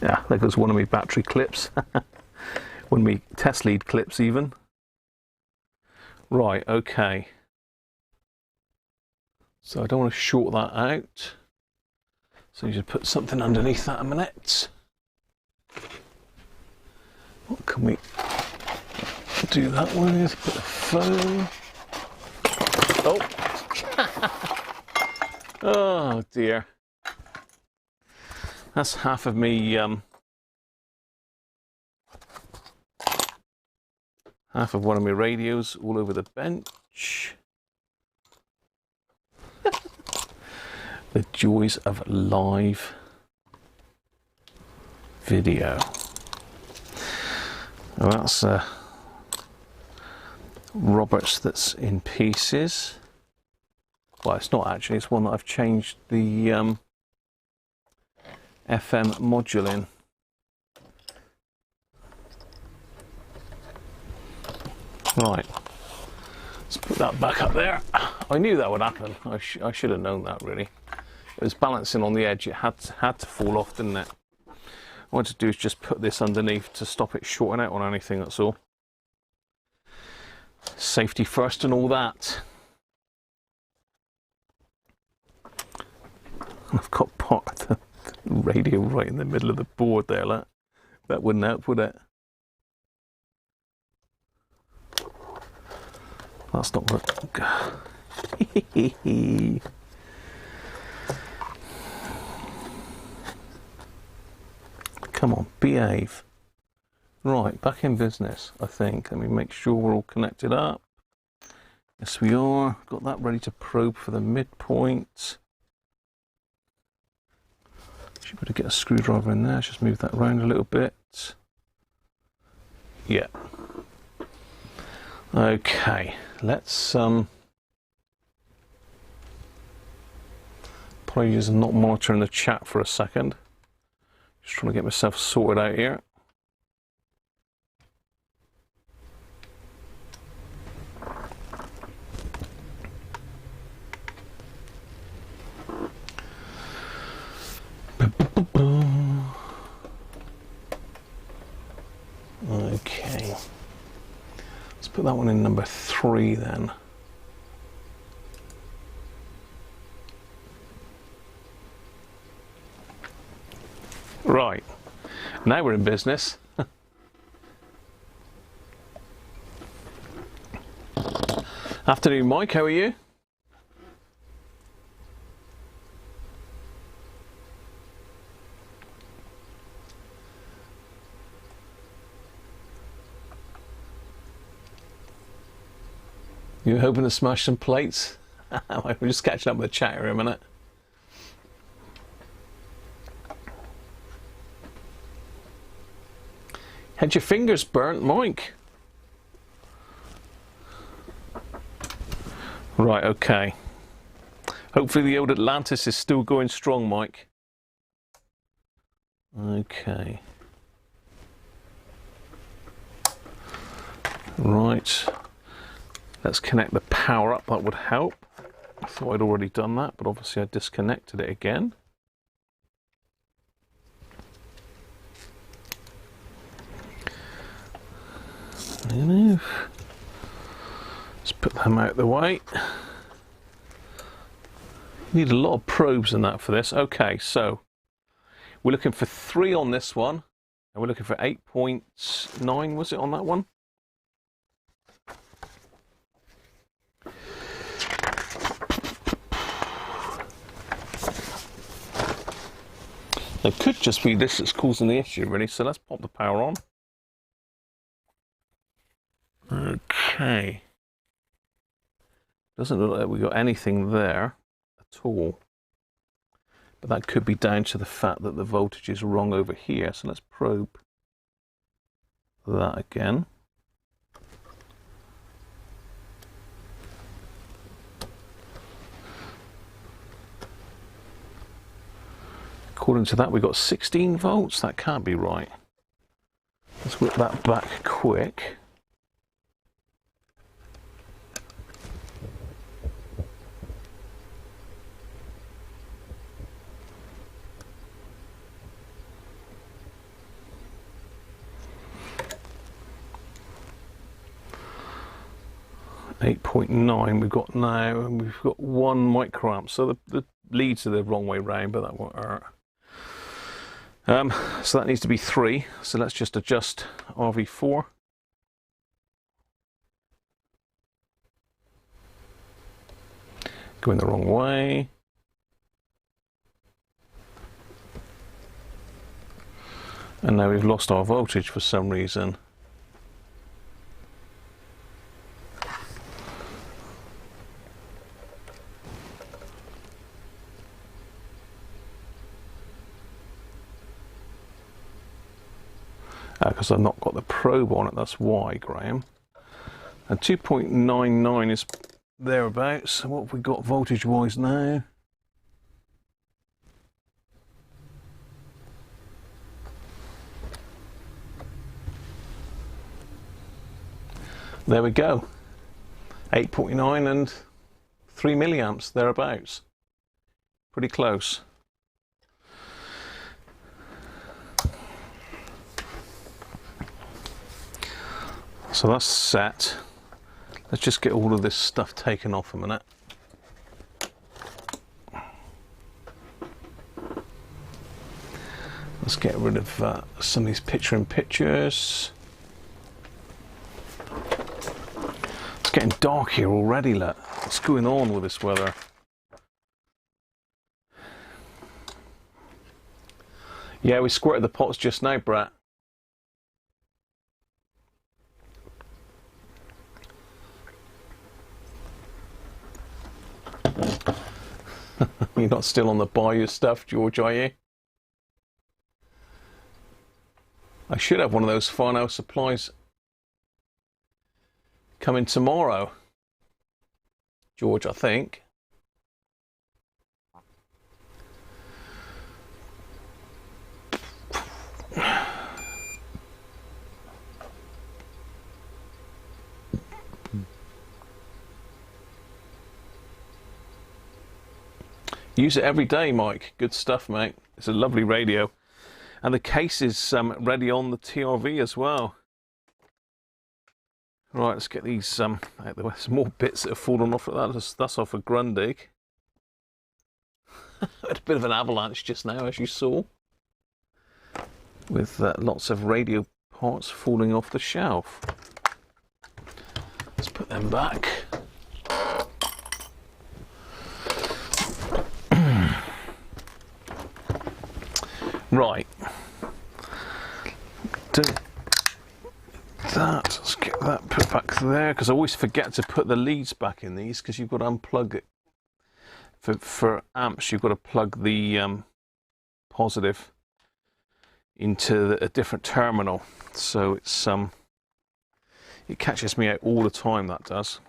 Yeah, there goes one of my battery clips. One of my test lead clips even. Right, okay. So I don't want to short that out. So you just put something underneath that a minute. What can we do that with? Put the phone. Oh! Oh dear. That's half of me, half of one of my radios all over the bench. The joys of live video. Well, that's Roberts that's in pieces. Well, it's not actually, it's one that I've changed the FM module in. Right, let's put that back up there. I knew that would happen. I should have known that really. It was balancing on the edge. It had to fall off, didn't it? What I want to do is just put this underneath to stop it shorting out on anything, that's all. Safety first and all that. I've got part of the radio right in the middle of the board there. That wouldn't help, would it? That's not what. Come on, behave. Right, back in business, I think. Let me make sure we're all connected up. Yes, we are. Got that ready to probe for the midpoint. Should be able to get a screwdriver in there. Just move that around a little bit. Yeah. Okay, let's apologies, I'm not monitoring the chat for a second. Just trying to get myself sorted out here. Okay, let's put that one in number 3 then. Right, now we're in business. Afternoon, Mike, how are you? You hoping to smash some plates? We're just catching up with the chat here a minute. Had your fingers burnt, Mike? Right, okay. Hopefully the old Atlantis is still going strong, Mike. Okay. Right. Let's connect the power up, that would help. I thought I'd already done that, but obviously I disconnected it again. Let's put them out of the way. Need a lot of probes in that for this. Okay, so we're looking for 3 on this one, and we're looking for 8.9, was it, on that one? It could just be this that's causing the issue, really, so let's pop the power on. Okay. Doesn't look like we got anything there at all. But that could be down to the fact that the voltage is wrong over here, so let's probe that again. According to that, we got 16 volts. That can't be right. Let's whip that back quick. .9 we've got now, and we've got 1 microamp. So the leads are the wrong way round, but that won't hurt. So that needs to be 3. So let's just adjust RV4. Going the wrong way. And now we've lost our voltage for some reason. Because I've not got the probe on it, that's why, Graham. And 2.99 is thereabouts. So what have we got voltage-wise now? There we go. 8.9 and 3 milliamps, thereabouts. Pretty close. So that's set. Let's just get all of this stuff taken off a minute. Let's get rid of some of these picture-in-pictures. Let's getting dark here already, look. What's going on with this weather? Yeah, we squirted the pots just now, Brett. You're not still on the bayou stuff, George, are you? I should have one of those farmhouse supplies coming tomorrow, George, I think. Use it every day, Mike. Good stuff, mate. It's a lovely radio. And the case is ready on the TRV as well. Right, let's get these out there. There's more bits that have fallen off of that. That's off a Grundig. Had a bit of an avalanche just now, as you saw. With lots of radio parts falling off the shelf. Let's put them back. Right. Do that. Let's get that put back there, because I always forget to put the leads back in these, because you've got to unplug it. For amps, you've got to plug the positive into a different terminal. So it's it catches me out all the time, that does.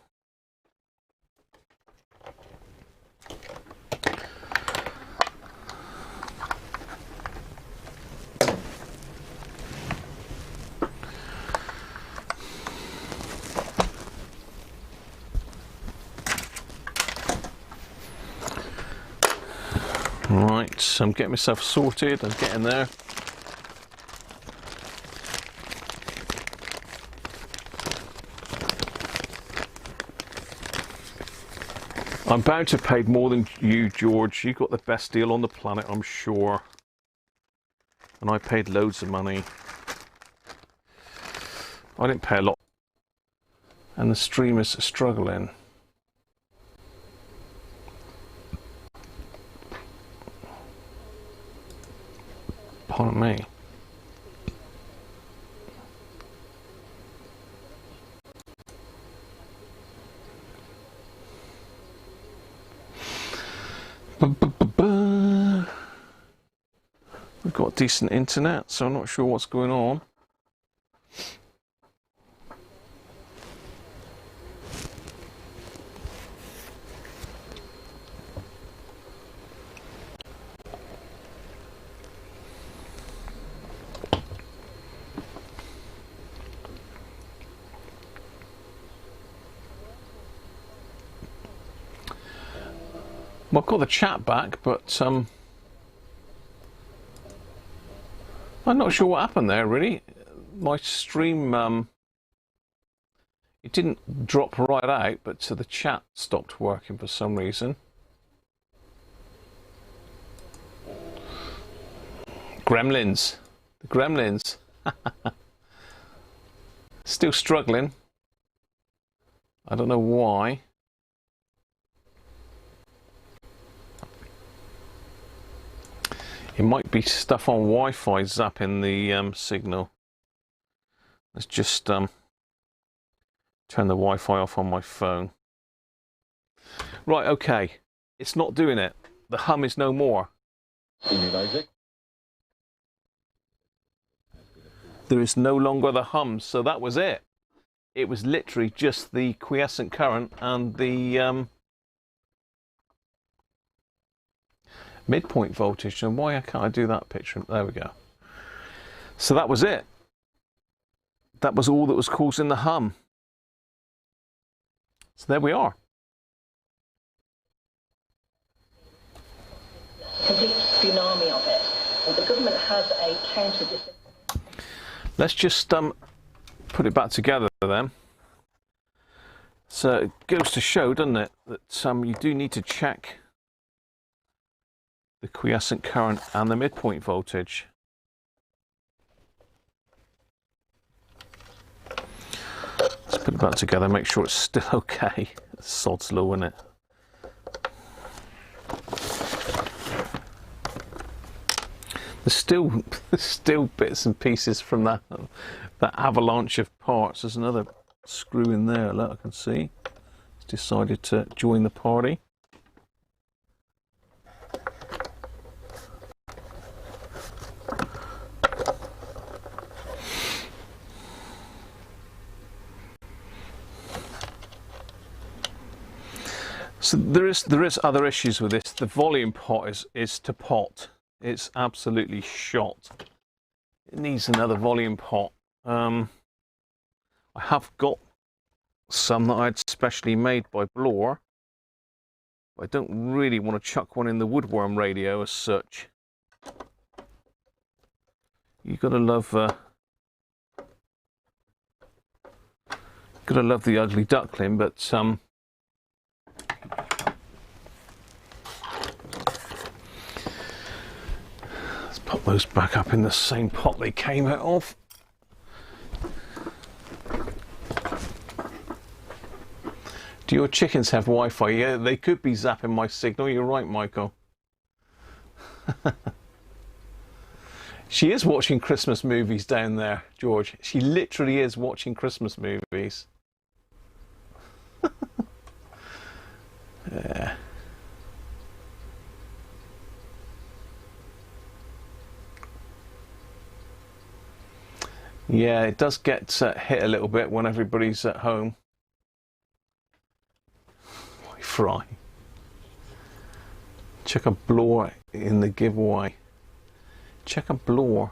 Right, so I'm getting myself sorted, I'm getting there. I'm bound to have paid more than you, George. You got the best deal on the planet, I'm sure. And I paid loads of money. I didn't pay a lot. And the streamers are struggling. Pardon me. We've got decent internet, so I'm not sure what's going on. Well, I've got the chat back, but I'm not sure what happened there, really. My stream, it didn't drop right out, but the chat stopped working for some reason. Gremlins. The Gremlins. Still struggling. I don't know why. It might be stuff on Wi-Fi zapping the signal. Let's just turn the Wi-Fi off on my phone. Right, okay. It's not doing it. The hum is no more. There is no longer the hum, so that was it. It was literally just the quiescent current and the midpoint voltage. And why can't I do that picture? There we go. So that was it. That was all that was causing the hum. So there we are. Complete tsunami of it. And the government has a counter. Let's just put it back together then. So it goes to show, doesn't it, that you do need to check the quiescent current and the midpoint voltage. Let's put Put it back together, make sure it's still okay. Sod's law, isn't it? There's still bits and pieces from that avalanche of parts. There's another screw in there, look, I can see. It's decided to join the party. So there is other issues with this. The volume pot is to pot. It's absolutely shot. It needs another volume pot. I have got some that I'd specially made by Blore. I don't really want to chuck one in the woodworm radio as such. You've got to love the ugly duckling, but let's put those back up in the same pot they came out of. Do your chickens have Wi-Fi? Yeah, they could be zapping my signal. You're right, Michael. She is watching Christmas movies down there, George. She literally is watching Christmas movies. Yeah. Yeah, it does get hit a little bit when everybody's at home. Why fry? Check a Blore in the giveaway. Check a Blore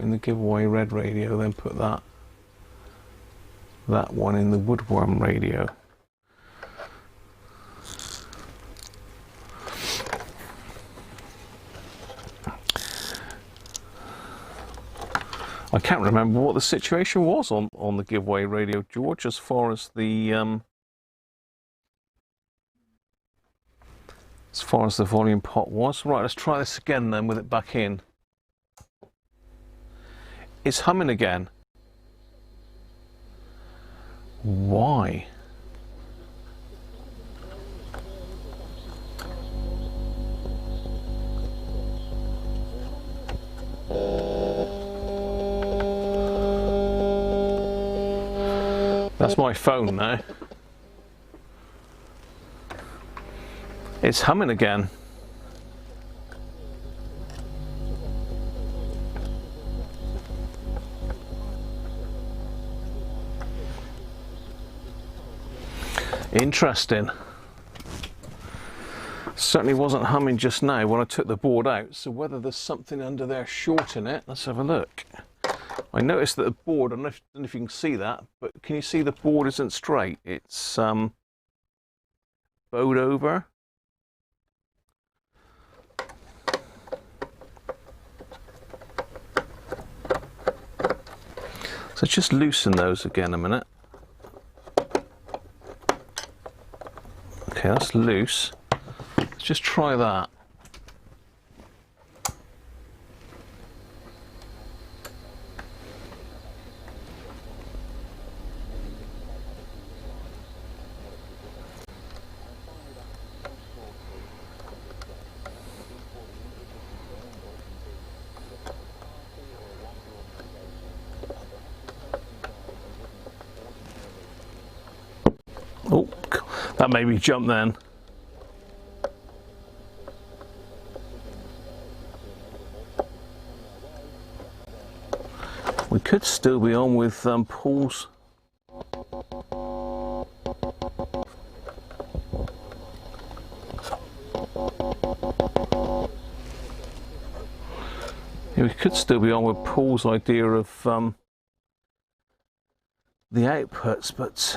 in the giveaway red radio, then put that one in the woodworm radio. I can't remember what the situation was on the giveaway radio, George, as far as the volume pot was. Right, let's try this again then with it back in. It's humming again. Why? That's my phone now. It's humming again. Interesting. Certainly wasn't humming just now when I took the board out, so whether there's something under there shorting it, let's have a look. I noticed that the board, I don't know if you can see that, but can you see the board isn't straight? It's bowed over. So just loosen those again a minute. Okay, that's loose. Let's just try that. Oh, that made me jump then. We could still be on with Paul's. Yeah, we could still be on with Paul's idea of the outputs, but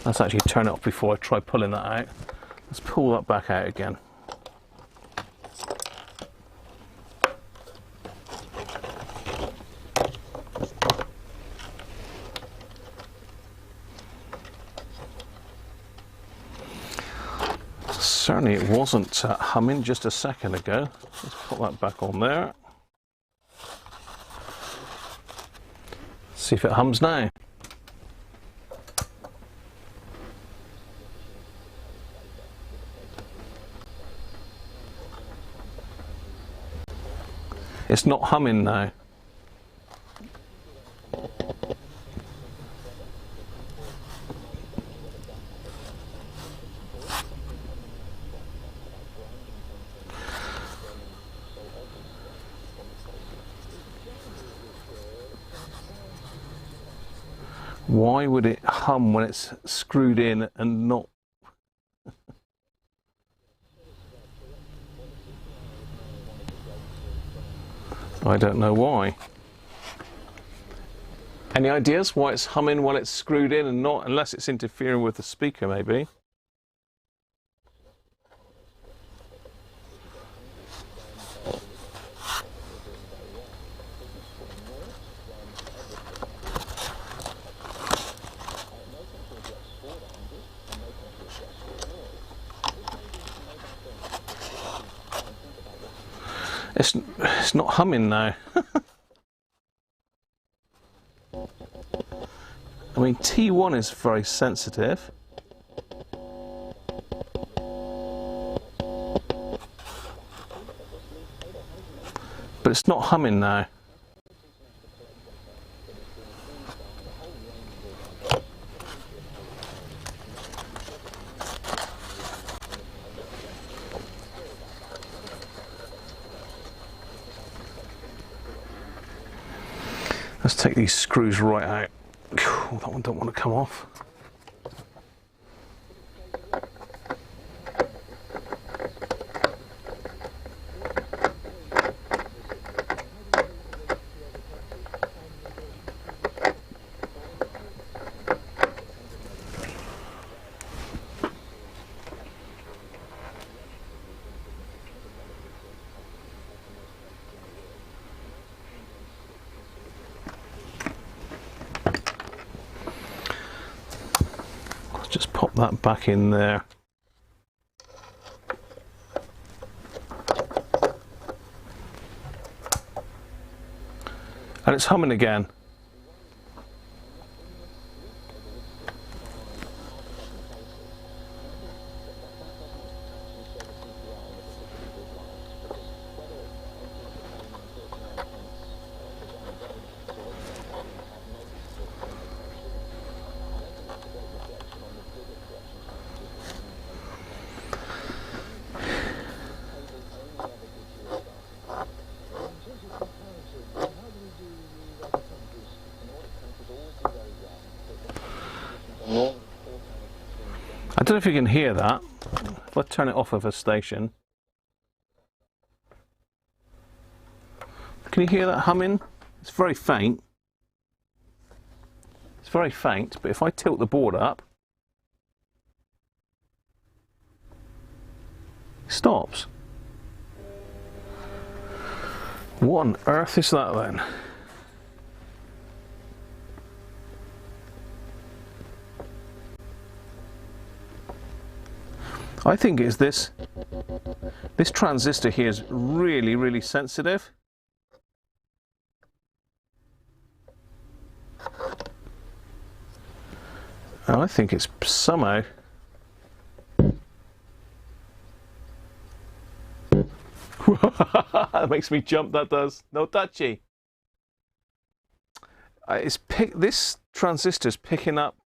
let's actually turn it off before I try pulling that out. Let's pull that back out again. Certainly it wasn't humming just a second ago. Let's put that back on there. See if it hums now. It's not humming now. Why would it hum when it's screwed in and not? I don't know why. Any ideas why it's humming when it's screwed in and not, unless it's interfering with the speaker maybe? It's not humming now. I mean, T1 is very sensitive. But it's not humming now. Let's take these screws right out. That one don't want to come off. Just pop that back in there. And it's humming again. I don't know if you can hear that. If I turn it off of a station. Can you hear that humming? It's very faint. It's very faint, but if I tilt the board up, it stops. What on earth is that then? I think it's this transistor here is really, really sensitive. And I think it's somehow that makes me jump, that does. No touchy. This transistor's picking up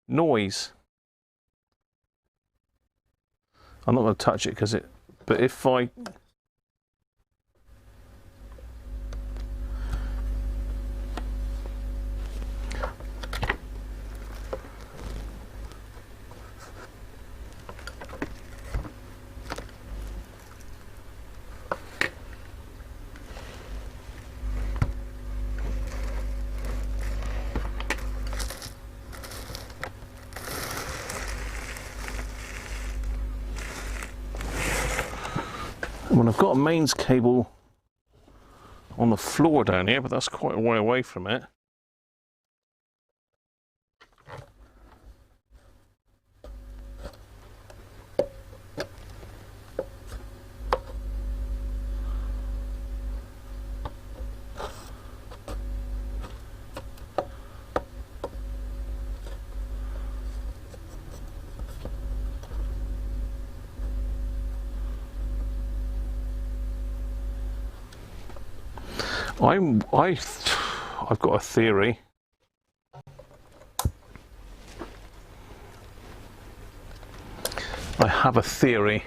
noise. I'm not going to touch it but if I Well, I've got a mains cable on the floor down here, but that's quite a way away from it. I've got a theory. I have a theory.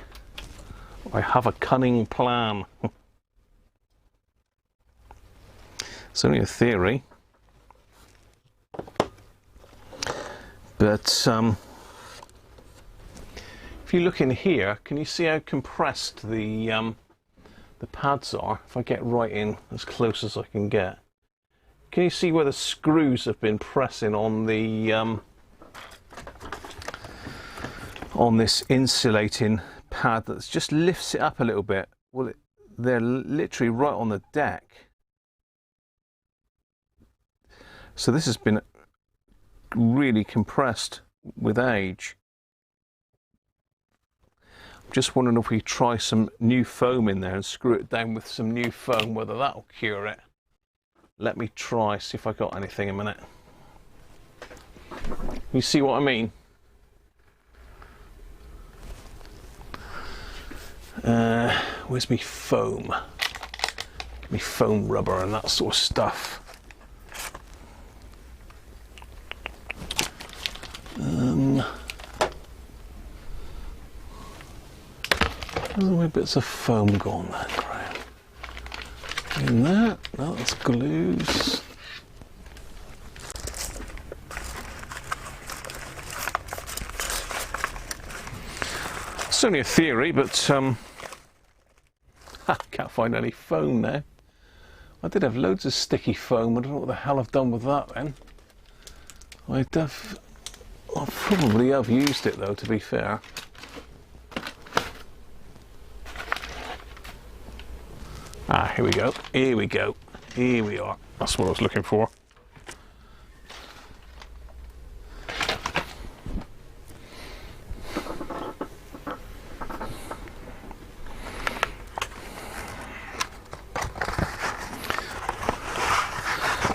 I have a cunning plan. It's only a theory. But if you look in here, can you see how compressed the pads are? If I get right in as close as I can get, can you see where the screws have been pressing on the on this insulating pad that just lifts it up a little bit? Well, they're literally right on the deck. So this has been really compressed with age. I'm just wondering if we try some new foam in there and screw it down with some new foam, whether that'll cure it. Let me try, see if I got anything a minute. You see what I mean? Where's me foam? Me foam rubber and that sort of stuff. There's my bits of foam gone there, Graham. In that, no, that's glues. It's only a theory, but I can't find any foam now. I did have loads of sticky foam. I don't know what the hell I've done with that then. I probably have used it though, to be fair. Ah, here we go. Here we go. Here we are. That's what I was looking for.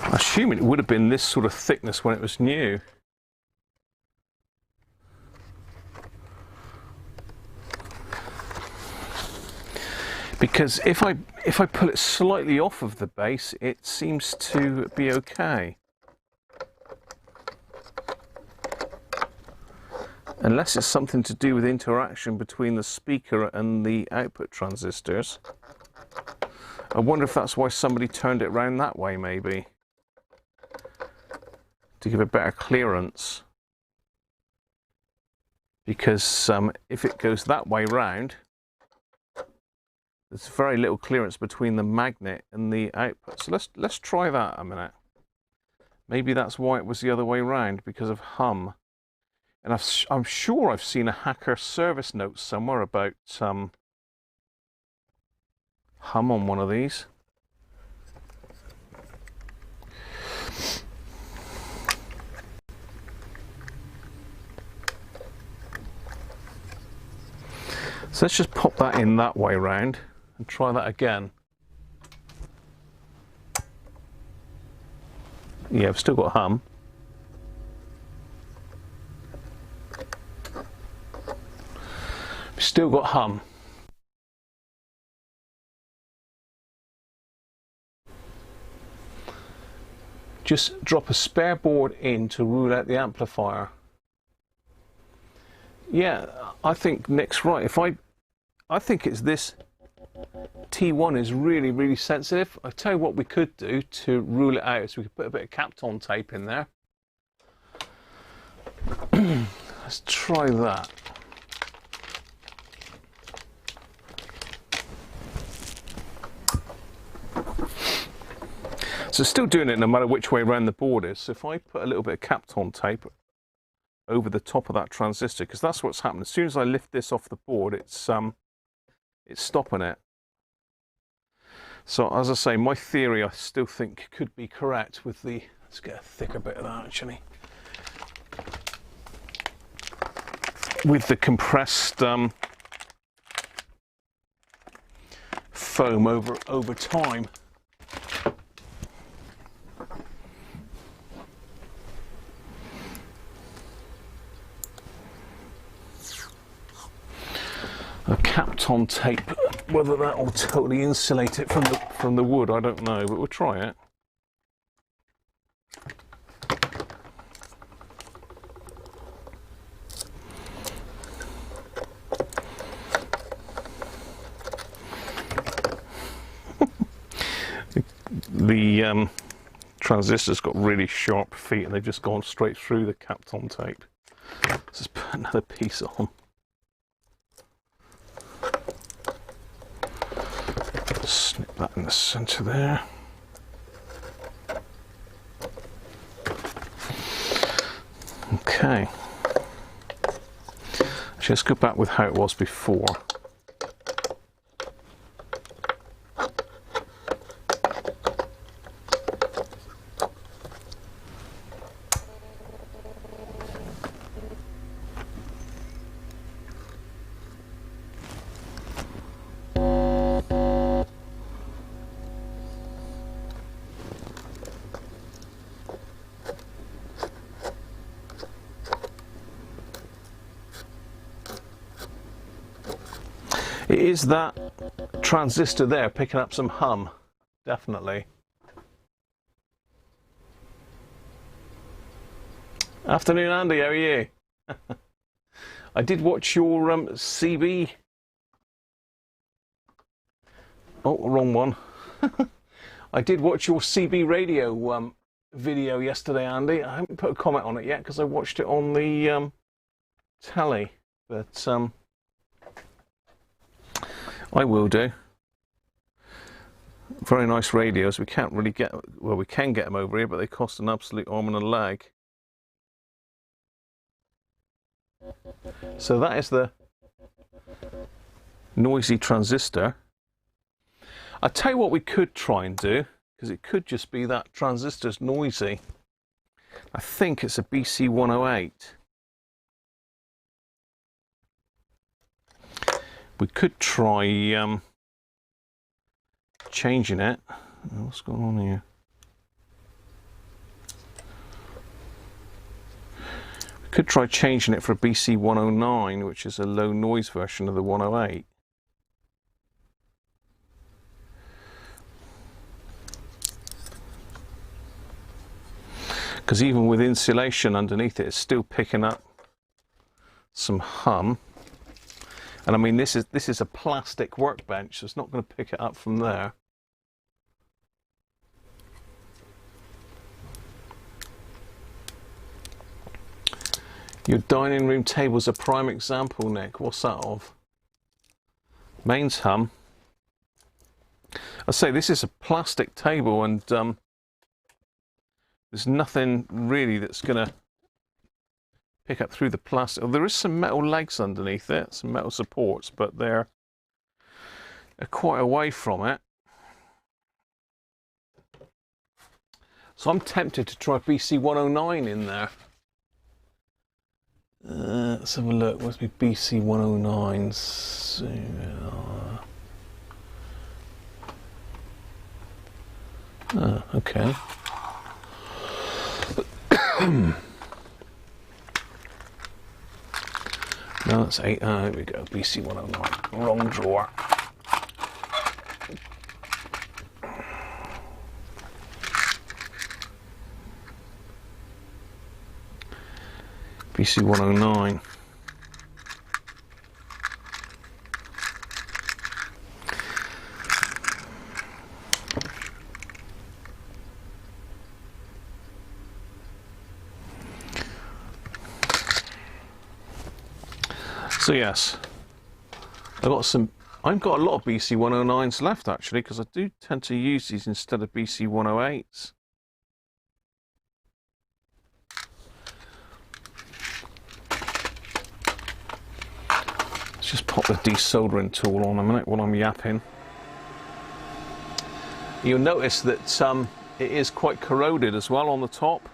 I assume it would have been this sort of thickness when it was new. Because if I pull it slightly off of the base, it seems to be okay. Unless it's something to do with interaction between the speaker and the output transistors. I wonder if that's why somebody turned it round that way, maybe. To give a better clearance. Because if it goes that way round, there's very little clearance between the magnet and the output. So let's try that a minute. Maybe that's why it was the other way round, because of hum. And I'm sure I've seen a Hacker service note somewhere about hum on one of these. So let's just pop that in that way round and try that again. Yeah, I've still got hum. Still got hum. Just drop a spare board in to rule out the amplifier. Yeah, I think Nick's right. I think it's this T1 is really, really sensitive. I'll tell you what we could do to rule it out. So we could put a bit of Kapton tape in there. Let's try that. So it's still doing it no matter which way around the board is. So if I put a little bit of Kapton tape over the top of that transistor, because that's what's happening. As soon as I lift this off the board, it's stopping it. So as I say, my theory I still think could be correct with the, let's get a thicker bit of that actually. With the compressed foam over time. A Kapton tape Whether that will totally insulate it from the wood, I don't know, but we'll try it. The transistor's got really sharp feet and they've just gone straight through the Kapton tape. Let's just put another piece on. Snip that in the centre there. Okay. Actually, let's go back with how it was before. It is that transistor there picking up some hum, definitely. Afternoon, Andy, how are you? I did watch your CB. Oh, wrong one. I did watch your CB radio video yesterday, Andy. I haven't put a comment on it yet because I watched it on the telly, but I will do. Very nice radios. We can't really get, well, we can get them over here, but they cost an absolute arm and a leg. So that is the noisy transistor. I'll tell you what we could try and do, because it could just be that transistor's noisy. I think it's a BC108. We could try changing it. What's going on here? We could try changing it for a BC109, which is a low noise version of the 108. Because even with insulation underneath it, it's still picking up some hum. And I mean, this is a plastic workbench, so it's not going to pick it up from there. Your dining room table's a prime example, Nick. What's that of? Mains hum. I say this is a plastic table, and there's nothing really that's going to pick up through the plastic. Oh, there is some metal legs underneath it, some metal supports, but they're quite away from it. So I'm tempted to try BC109 in there. Let's have a look. Where's my BC109s? Okay. No, that's 8. Here we go. BC109. Wrong drawer. BC109. So yes, I've got a lot of BC109s left actually, because I do tend to use these instead of BC108s. Let's just pop the desoldering tool on a minute while I'm yapping. You'll notice that it is quite corroded as well on the top.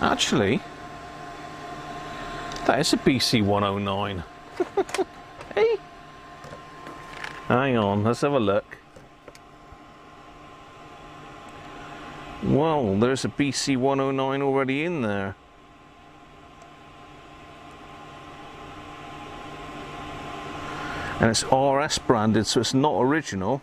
Actually, that is a BC109. Hey, hang on, let's have a look. Well, there's a BC109 already in there. And it's RS branded, so it's not original.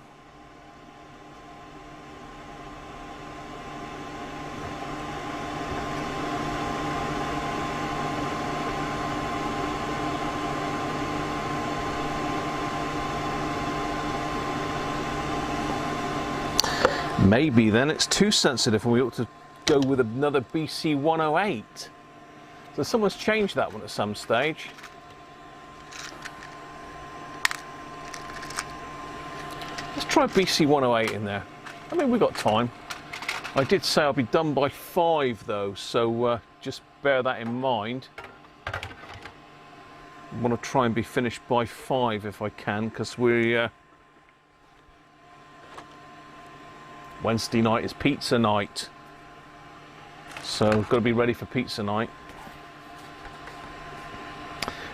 Maybe then it's too sensitive and we ought to go with another BC108. So someone's changed that one at some stage. Let's try BC108 in there. I mean, we've got time. I did say I'll be done by 5 though, so just bear that in mind. I want to try and be finished by 5 if I can, because we're Wednesday night is pizza night, so got to be ready for pizza night.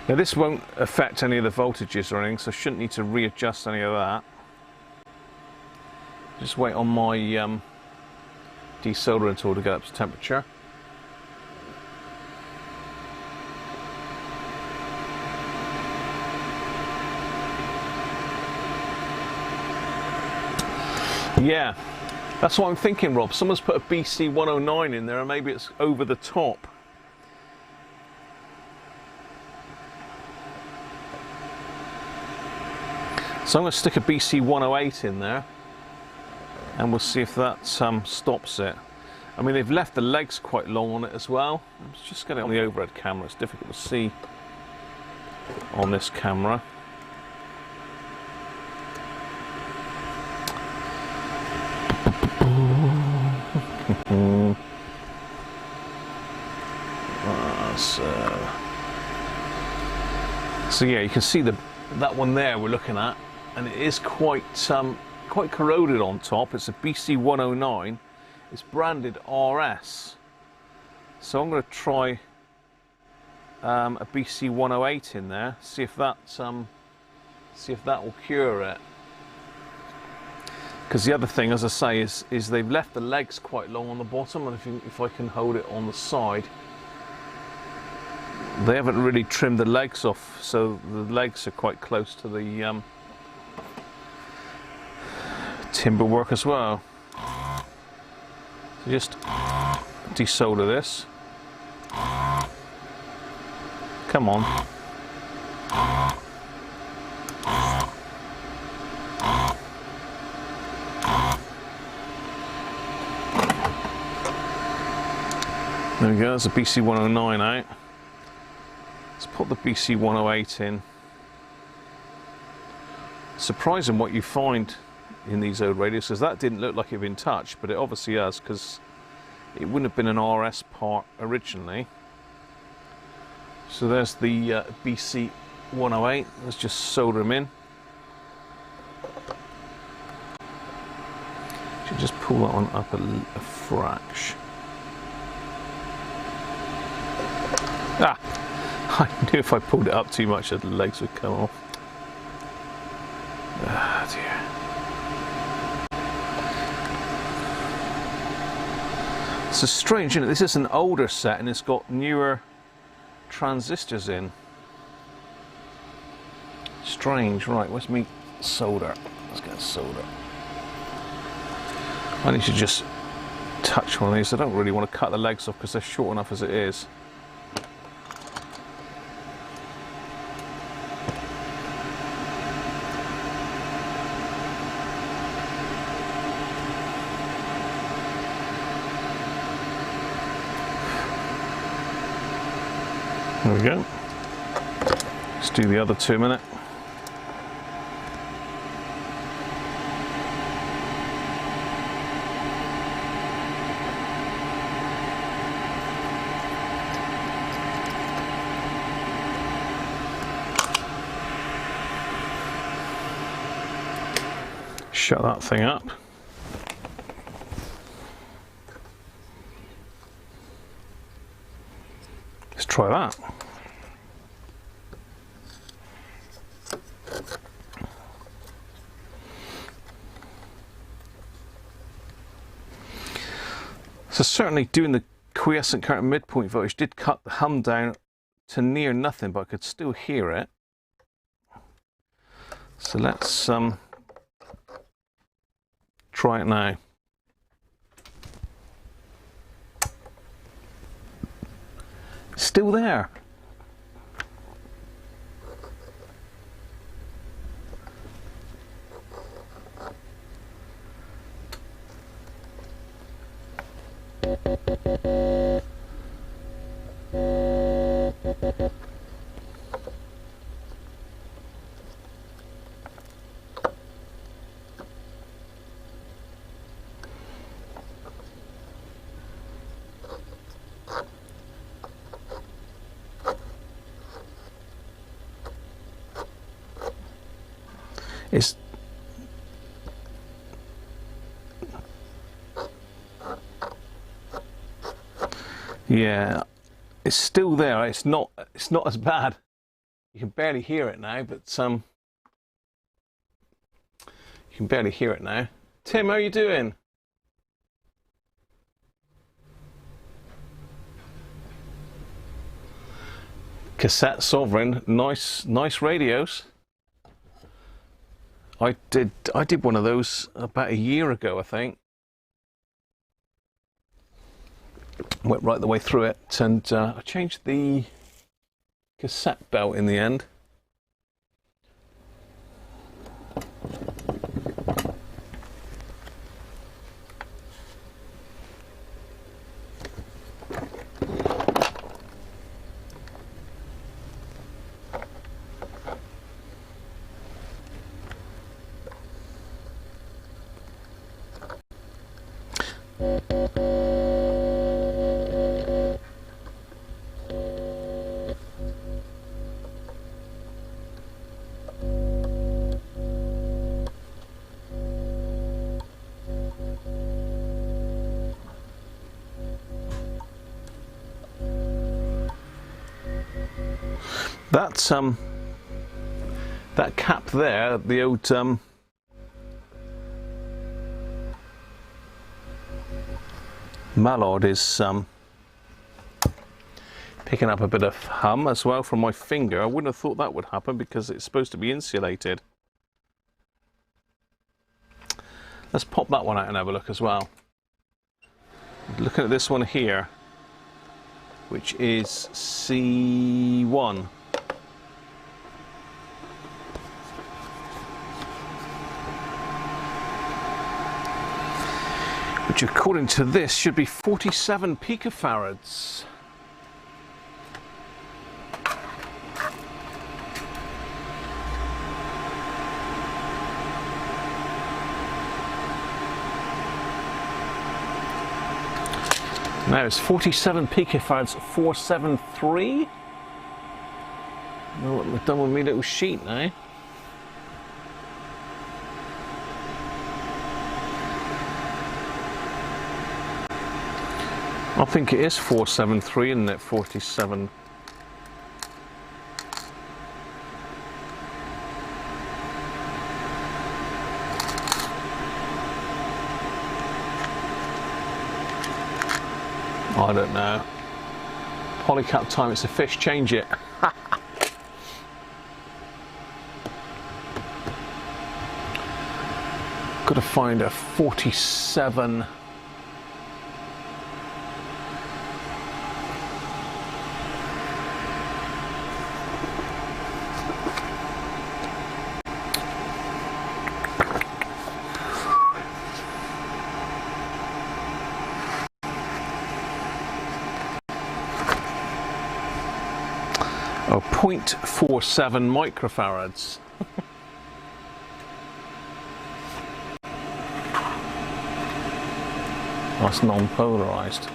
Now this won't affect any of the voltages or anything, so I shouldn't need to readjust any of that. Just wait on my desoldering tool to get up to temperature. Yeah. That's what I'm thinking, Rob. Someone's put a BC109 in there and maybe it's over the top. So I'm going to stick a BC108 in there and we'll see if that stops it. I mean, they've left the legs quite long on it as well. Let's just get it on the overhead camera. It's difficult to see on this camera. So yeah, you can see that one there we're looking at, and it is quite corroded on top. It's a BC109. It's branded RS. So I'm going to try a BC108 in there. See if that will cure it. Because the other thing, as I say, is they've left the legs quite long on the bottom, and if I can hold it on the side, they haven't really trimmed the legs off, so the legs are quite close to the timber work as well. So just desolder this. Come on. There we go, there's a BC109 out. Let's put the BC108 in. Surprising what you find in these old radios, because that didn't look like it had been touched, but it obviously has, because it wouldn't have been an RS part originally. So there's the BC108. Let's just solder them in. Should just pull that one up a fraction. Ah! I knew if I pulled it up too much that the legs would come off. Ah, dear. It's strange, isn't it? This is an older set and it's got newer transistors in. Strange. Right, where's me solder? Let's get solder. I need to just touch one of these. I don't really want to cut the legs off because they're short enough as it is. There we go. Let's do the other 2 minute. Shut that thing up. Let's try that. So certainly doing the quiescent current midpoint voltage did cut the hum down to near nothing, but I could still hear it. So let's try it now. Still there. It's yeah, it's still there. It's not as bad. You can barely hear it now, but you can barely hear it now. Tim, how are you doing? Cassette Sovereign, nice radios. I did one of those about a year ago, I think. Went right the way through it, and I changed the cassette belt in the end. That's that cap there, the old mallard is picking up a bit of hum as well from my finger. I wouldn't have thought that would happen because it's supposed to be insulated. Let's pop that one out and have a look as well. Looking at this one here, which is C1. Which according to this should be 47 picofarads. Now it's 47 picofarads 473. Know what we've done with my little sheet now. I think it is 473, isn't it? 47. I don't know. Polycap time, it's a fish, change it. Got to find a 47. Oh, 0.47 microfarads. That's non-polarized.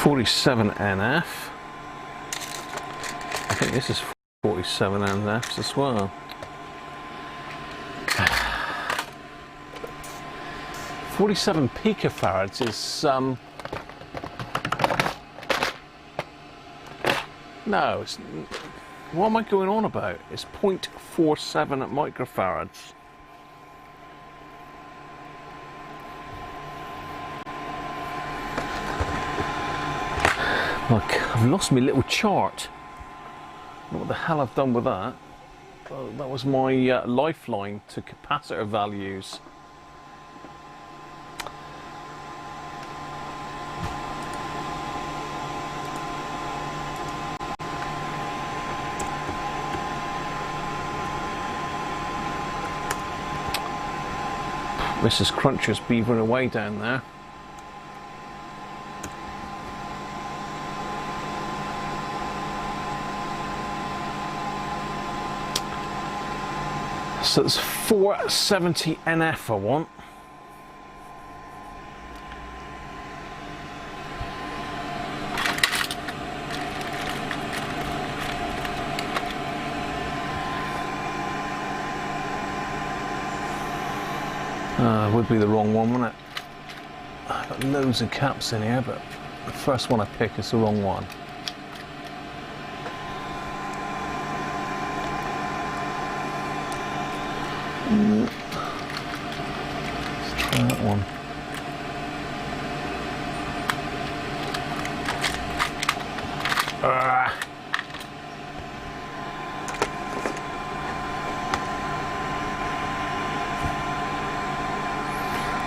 47 NF. I think this is 47 NFs as well. 47 picofarads is no, it's, what am I going on about? It's 0.47 microfarads. Look, I've lost my little chart. I don't know what the hell I've done with that. Well, that was my lifeline to capacitor values. Mrs. Cruncher's beavering away down there. So it's 470 NF I want. Would be the wrong one, wouldn't it? I've got loads of caps in here, but the first one I pick is the wrong one. Let's try that one.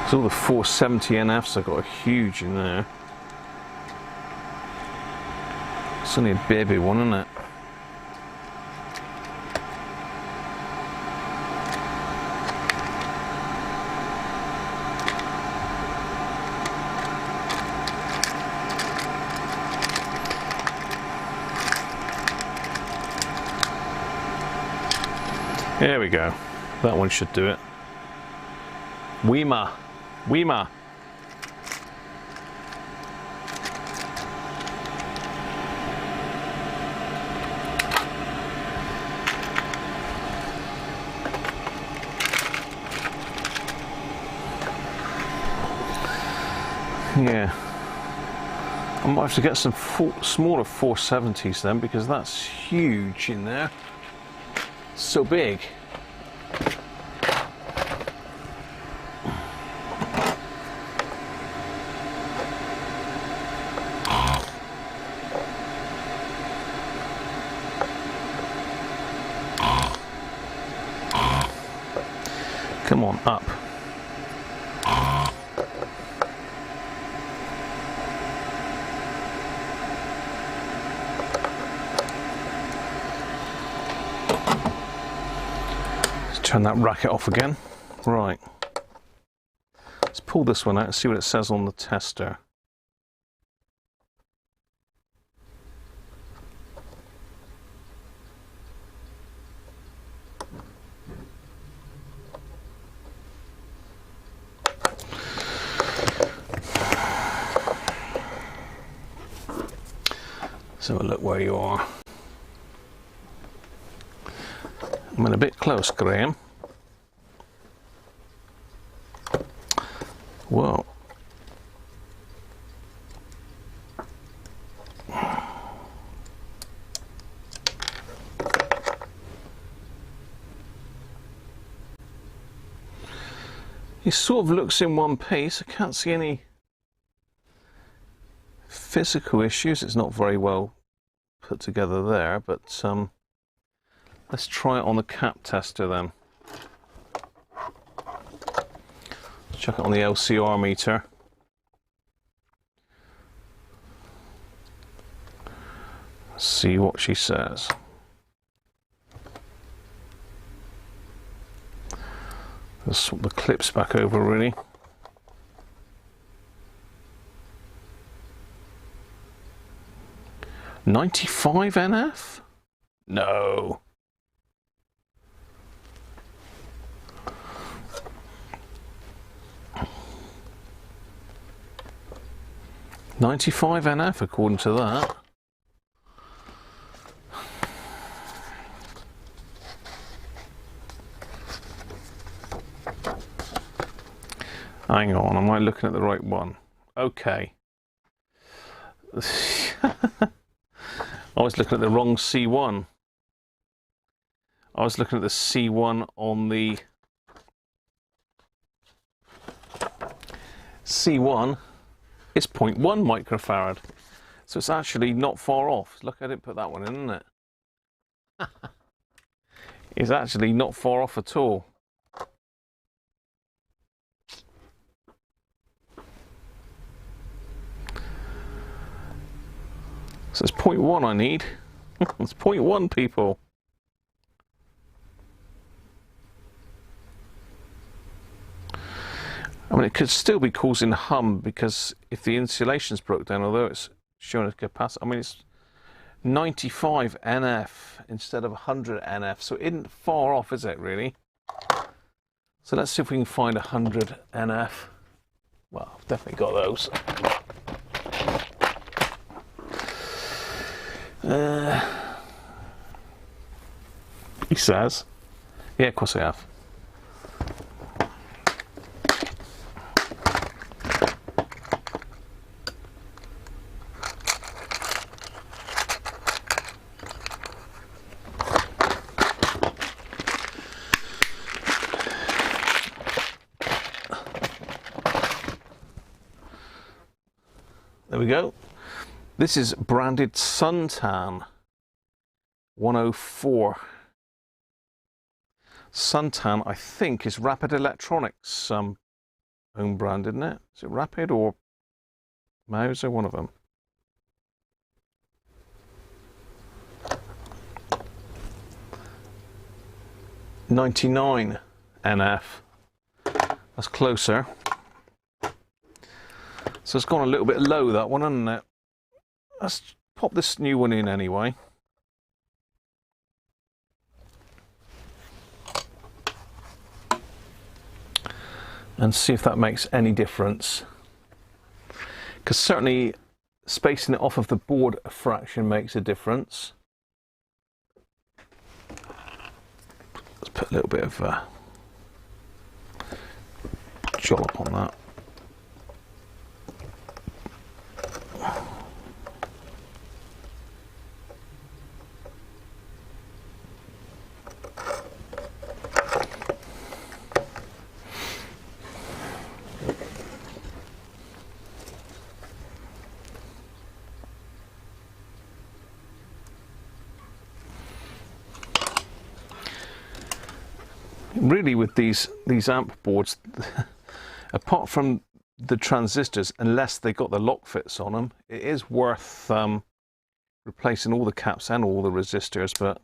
So all the 470 NFs I got are huge in there. It's only a baby one, isn't it? There we go. That one should do it. Weema. Weema. Yeah. I might have to get some smaller 470s then, because that's huge in there. So big. Come on, up. Let's turn that racket off again. Right. Let's pull this one out and see what it says on the tester. So look where you are. I'm in a bit close, Graham. Whoa. He sort of looks in one piece. I can't see any physical issues. It's not very well put together there, but let's try it on the cap tester then. Chuck it on the LCR meter. See what she says. Let's swap the clips back over really. $95 NF? No. 95 NF according to that. Hang on, am I looking at the right one? Okay. I was looking at the wrong C1. I was looking at the C1 on the C1. It's 0.1 microfarad. So it's actually not far off. Look, I didn't put that one in, isn't it? It's actually not far off at all. So it's 0.1 I need. It's 0.1, people. I mean, it could still be causing hum because if the insulation's broke down, although it's showing a capacity, I mean, it's 95 NF instead of 100 NF, so it isn't far off, is it, really? So let's see if we can find 100 NF. Well, I've definitely got those. He says. Yeah, of course I have. There we go. This is branded Suntan 104. Suntan, I think, is Rapid Electronics own brand, isn't it? Is it Rapid or Mauser? One of them. $99 NF. That's closer. So it's gone a little bit low, that one, hasn't it? Let's pop this new one in anyway. And see if that makes any difference. Because certainly spacing it off of the board a fraction makes a difference. Let's put a little bit of jollop on that. Really, with these amp boards, apart from the transistors, unless they got the lock fits on them, it is worth replacing all the caps and all the resistors. But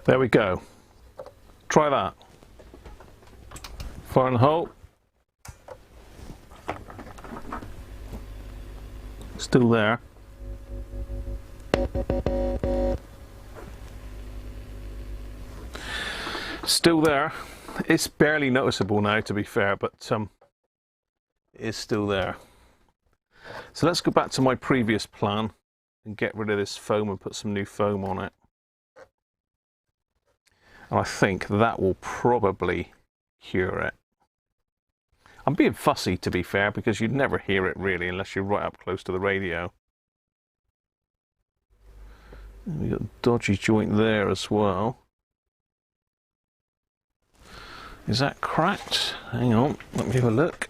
there we go. Try that. Fire in the hole. Still there. Still there. It's barely noticeable now, to be fair, but it is still there. So let's go back to my previous plan and get rid of this foam and put some new foam on it. And I think that will probably cure it. I'm being fussy, to be fair, because you'd never hear it really unless you're right up close to the radio. We've got a dodgy joint there as well. Is that cracked? Hang on, let me have a look.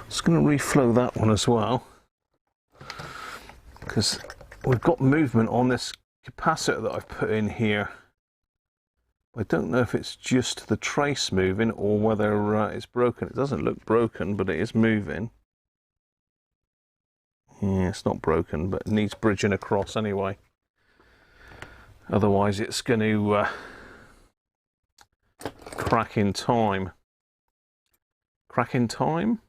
Just going to reflow that one as well, because we've got movement on this capacitor that I've put in here. I don't know if it's just the trace moving or whether it's broken. It doesn't look broken, but it is moving. Yeah, it's not broken, but it needs bridging across anyway. Otherwise it's going to crack in time. Crack in time?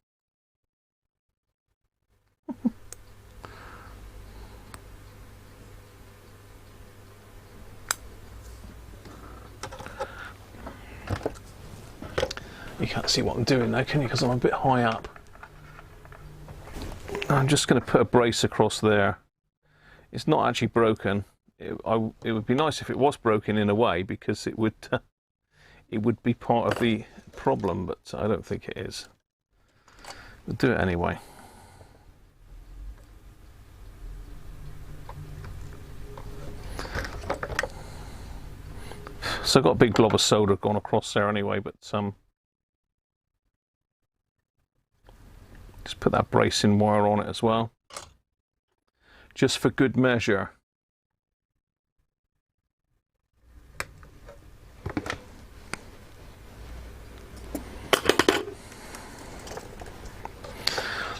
You can't see what I'm doing now, can you? Because I'm a bit high up. I'm just going to put a brace across there. It's not actually broken. It would be nice if it was broken in a way, because it would be part of the problem, but I don't think it is. We'll do it anyway. So I've got a big glob of solder gone across there anyway, but just put that bracing wire on it as well, just for good measure.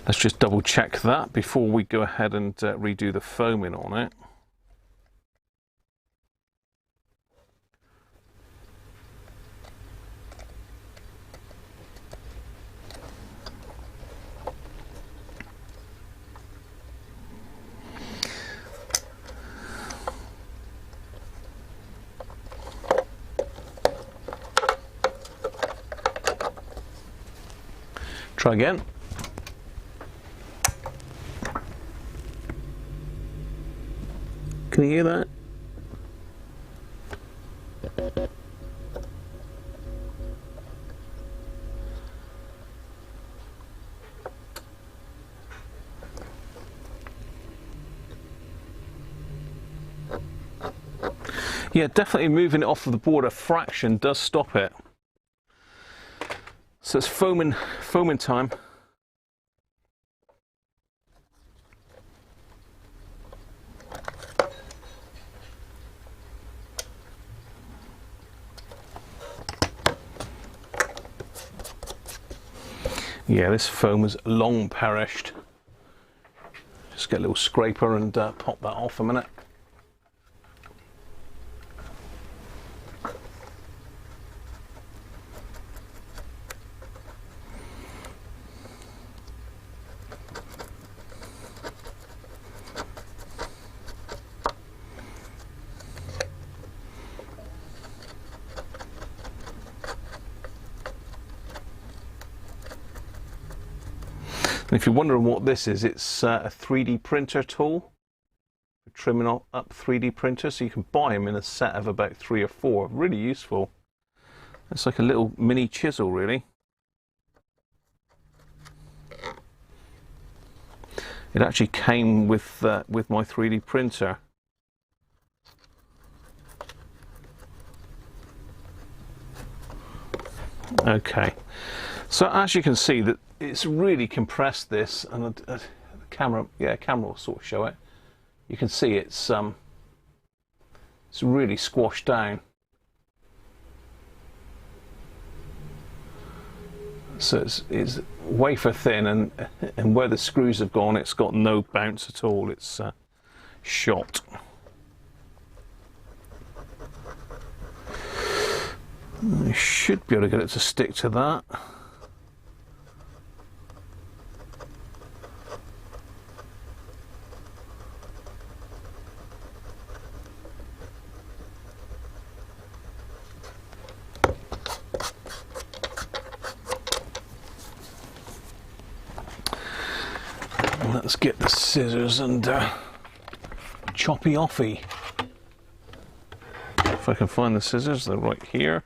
Let's just double check that before we go ahead and redo the foaming on it. Try again. Can you hear that? Yeah, definitely moving it off of the board a fraction does stop it. So it's foaming time. Yeah, this foam has long perished. Just get a little scraper and pop that off a minute. And if you're wondering what this is, it's a 3D printer tool for trimming up 3D printers. So you can buy them in a set of about 3 or 4. Really useful. It's like a little mini chisel, really. It actually came with my 3D printer. Okay, so as you can see that it's really compressed this, and the camera will sort of show it. You can see it's really squashed down. So it's wafer thin, and where the screws have gone, it's got no bounce at all. It's shot. I should be able to get it to stick to that. Let's get the scissors and choppy offy. If I can find the scissors, they're right here.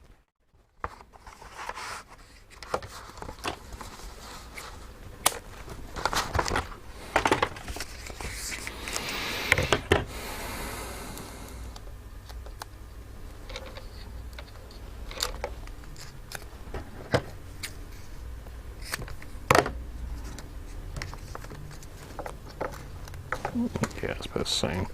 Yeah, it's about the same.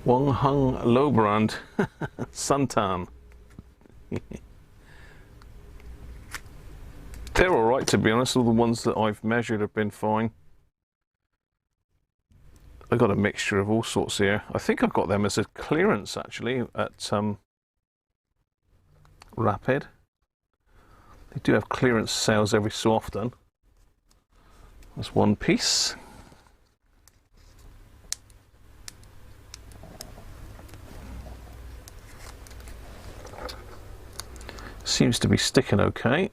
Wang Hung Lobrand Suntan. They're alright, to be honest. All the ones that I've measured have been fine. I got a mixture of all sorts here. I think I got them as a clearance actually at Rapid. They do have clearance sales every so often. There's one piece. Seems to be sticking okay.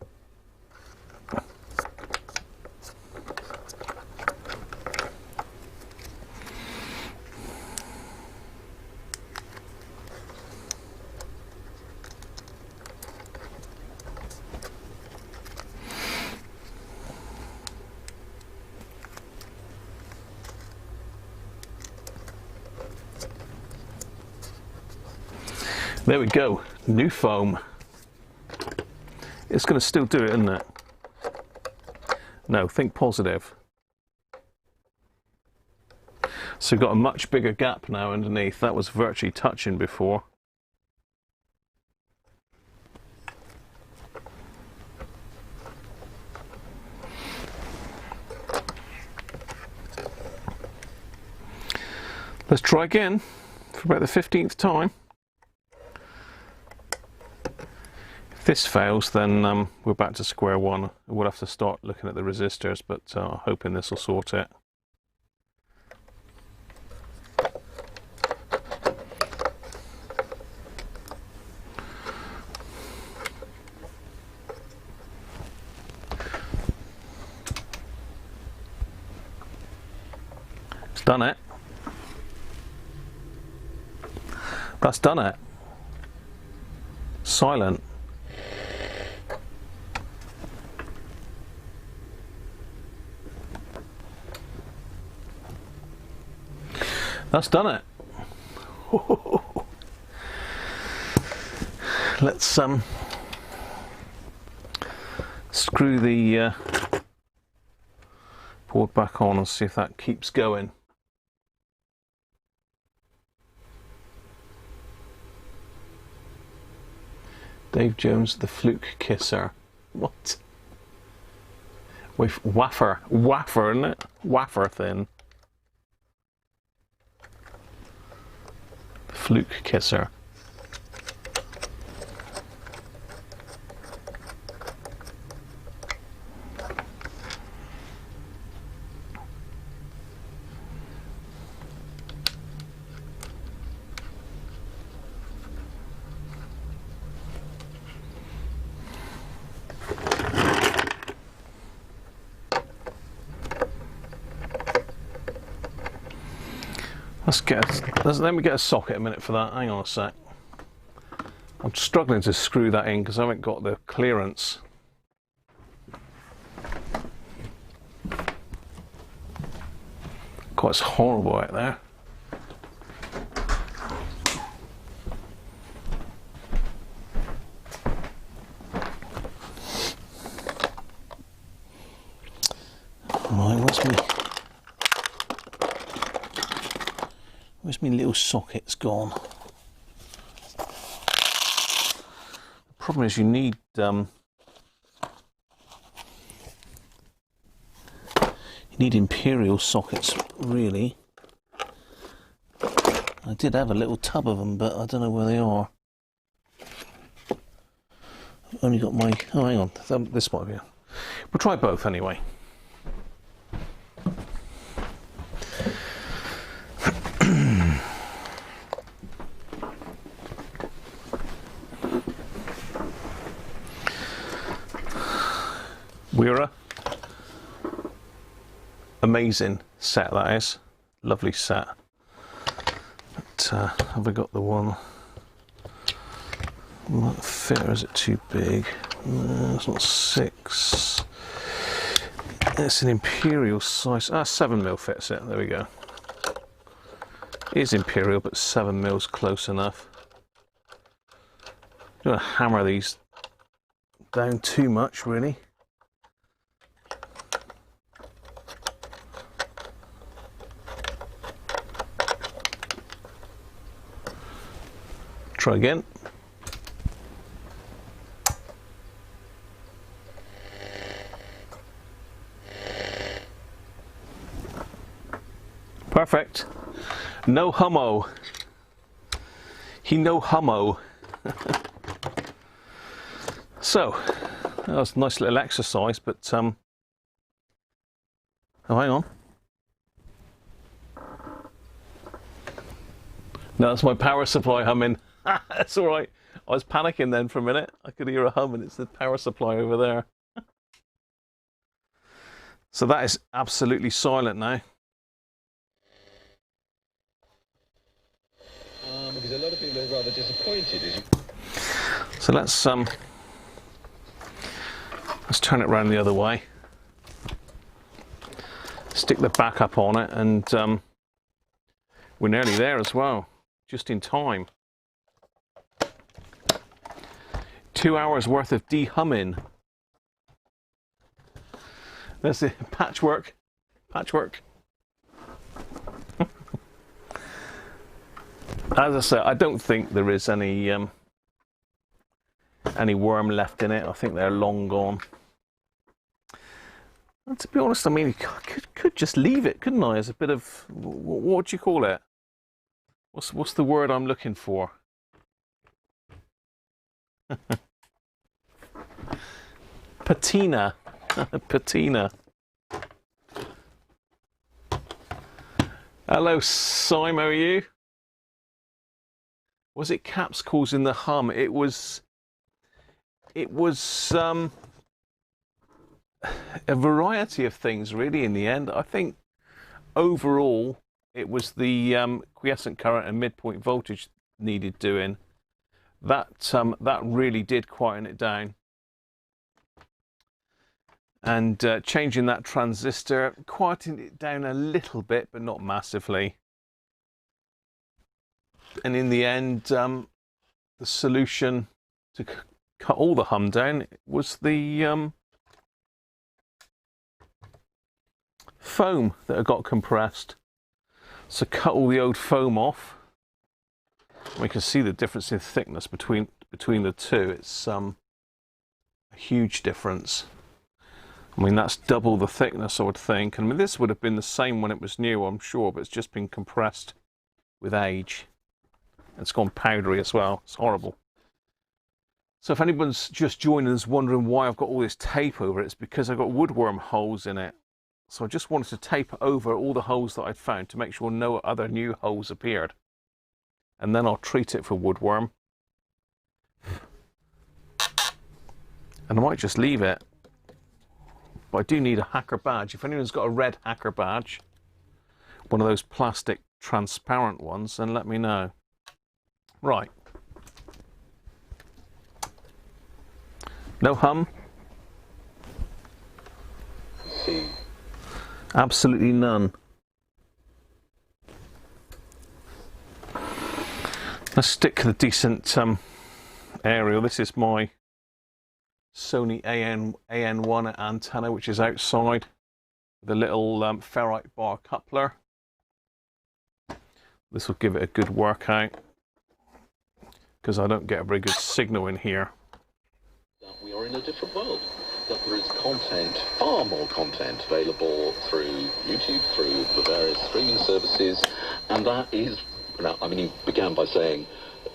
There we go, new foam. It's going to still do it, isn't it? No, think positive. So we've got a much bigger gap now underneath. That was virtually touching before. Let's try again for about the 15th time. If this fails, then we're back to square one. We'll have to start looking at the resistors, but hoping this will sort it. It's done it. That's done it. Silent. That's done it. Let's screw the board back on and see if that keeps going. Dave Jones, the Fluke kisser. What? With wafer, isn't it? Wafer thin. Fluke kisser. Let me get a socket a minute for that. Hang on a sec. I'm struggling to screw that in because I haven't got the clearance. God, it's horrible out there. Where's my little socket's gone? The problem is you need imperial sockets, really. I did have a little tub of them, but I don't know where they are. I've only got my... oh, hang on. This might be... We'll try both anyway. Weira. Amazing set that is. Lovely set. But have I got the one? Will that fit, or is it too big? No, it's not 6. It's an imperial size. 7mm fits it. There we go. It is imperial, but 7mm's close enough. Don't want to hammer these down too much, really. Try again. Perfect. No hummo. He no hummo. So, that was a nice little exercise, but oh, hang on. No, that's my power supply humming. That's all right. I was panicking then for a minute. I could hear a hum, and it's the power supply over there. So that is absolutely silent now. Because a lot of people are rather disappointed. So let's turn it around the other way. Stick the back up on it, and we're nearly there as well, just in time. 2 hours worth of de-humming. There's the patchwork. Patchwork. As I said, I don't think there is any worm left in it. I think they're long gone. And to be honest, I mean, I could just leave it, couldn't I? As a bit of, what do you call it? What's the word I'm looking for? Patina. Patina. Hello, Sim, how are you? Was it caps causing the hum? It was a variety of things, really, in the end. I think overall it was the quiescent current and midpoint voltage needed doing. That really did quieten it down. And changing that transistor quietened it down a little bit, but not massively. And in the end, the solution to cut all the hum down was the foam that had got compressed. So cut all the old foam off. We can see the difference in thickness between the two. It's a huge difference. I mean, that's double the thickness, I would think. I mean, this would have been the same when it was new, I'm sure, but it's just been compressed with age. It's gone powdery as well. It's horrible. So if anyone's just joining us wondering why I've got all this tape over it, it's because I've got woodworm holes in it. So I just wanted to tape over all the holes that I'd found to make sure no other new holes appeared. And then I'll treat it for woodworm. And I might just leave it. But I do need a hacker badge. If anyone's got a red hacker badge, one of those plastic transparent ones, then let me know. Right. No hum. Absolutely none. Let's stick to the decent aerial. This is my Sony AN1 antenna, which is outside with a little ferrite bar coupler. This will give it a good workout because I don't get a very good signal in here. We are in a different world. That there is content, far more content available through YouTube, through the various streaming services, and that is, I mean, he began by saying,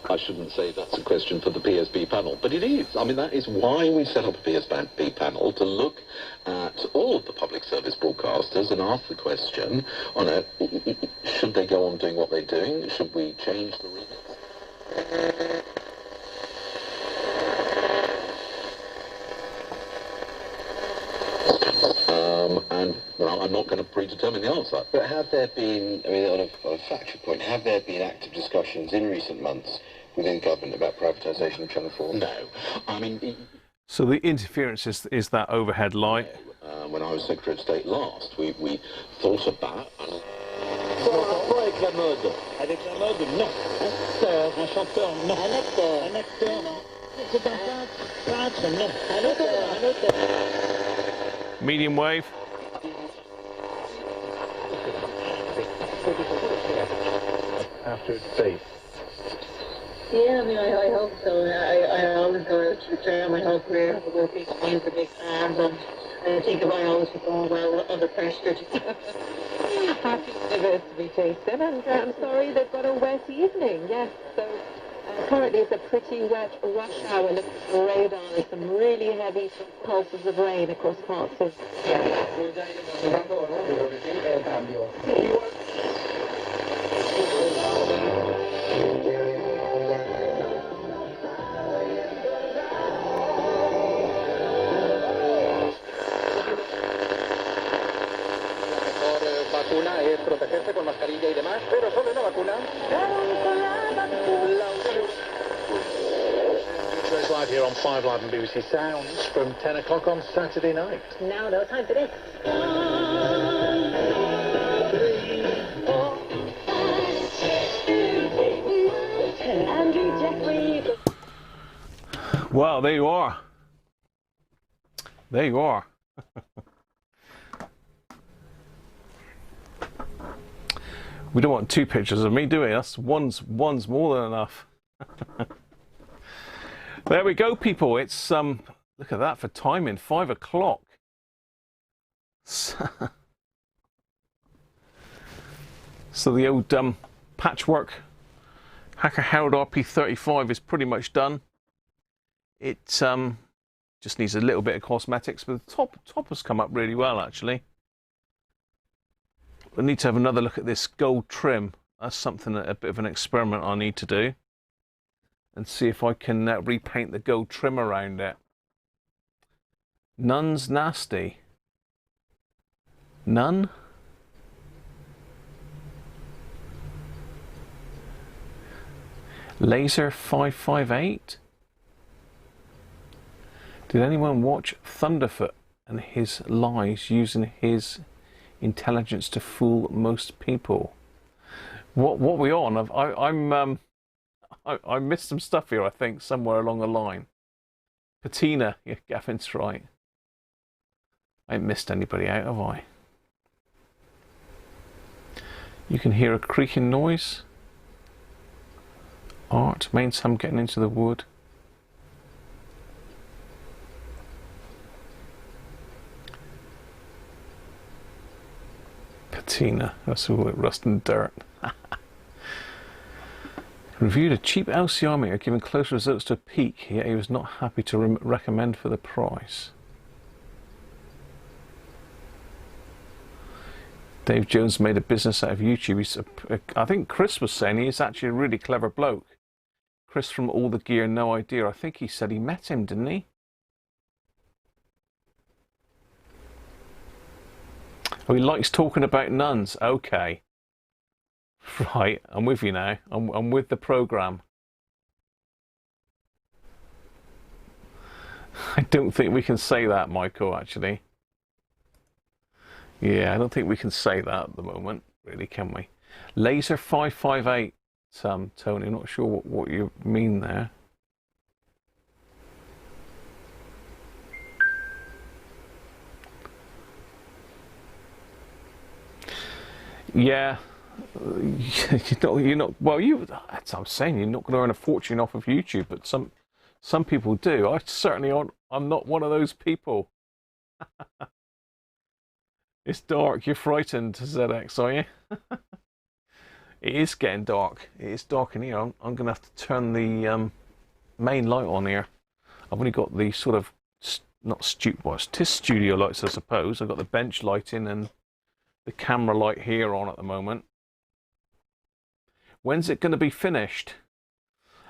I shouldn't say that's a question for the PSB panel, but it is. I mean, that is why we set up a PSB panel, to look at all of the public service broadcasters and ask the question, should they go on doing what they're doing? Should we change the remix? And well, I'm not going to predetermine the answer. But have there been, I mean, on a factual point, have there been active discussions in recent months within government about privatisation of Channel 4? No. I mean... So the interference is that overhead light? When I was Secretary of State last, we thought about... Avec la mode. Avec la mode, non. Un chanteur, non. Un acteur. Un acteur, non. C'est un peintre, non. Un auteur. Medium wave. After it's safe. Yeah, I mean, I hope so. I always go through my whole career working with big fans, and I think if I always perform well under pressure. Happy anniversary, Jason, and I'm sorry they've got a wet evening, yes, so currently it's a pretty wet rush hour. Look at the radar, there's some really heavy pulses of rain across parts of... Vacuna es protegerse con mascarilla y demás, pero solo una vacuna. It's live here on 5 Live and BBC Sounds from 10 o'clock on Saturday night. Now, no time for this. Andrew Jeffrey. Well, there you are. There you are. We don't want two pictures of me, do we? That's one's more than enough. There we go, people. It's look at that for timing, 5 o'clock. So the old patchwork Hacker Herald RP35 is pretty much done. It just needs a little bit of cosmetics, but the top has come up really well, actually. I need to have another look at this gold trim. That's something, a bit of an experiment I need to do, and see if I can repaint the gold trim around it. None's nasty. None? Laser 558? Did anyone watch Thunderfoot and his lies using his intelligence to fool most people? What we on? I missed some stuff here, I think, somewhere along the line. Patina, yeah, Gavin's right. I ain't missed anybody out, have I? You can hear a creaking noise. Art, means I'm getting into the wood. Patina, that's all it, rust and dirt. Reviewed a cheap LCR meter giving close results to a peak, yet he was not happy to recommend for the price. Dave Jones made a business out of YouTube. I think Chris was saying he's actually a really clever bloke. Chris from All the Gear, No Idea. I think he said he met him, didn't he? Oh, he likes talking about nuns. Okay. Right, I'm with you now. I'm with the programme. I don't think we can say that, Michael, actually. Yeah, I don't think we can say that at the moment, really, can we? Laser 558, Tony, I'm not sure what you mean there. Yeah, you're not. Well, that's what I'm saying. You're not going to earn a fortune off of YouTube, but some people do. I certainly aren't. I'm not one of those people. It's dark. You're frightened, ZX, are you? It is getting dark. It is dark in here. I'm going to have to turn the main light on here. I've only got the sort of tis studio lights, I suppose. I've got the bench lighting and the camera light here on at the moment. When's it going to be finished?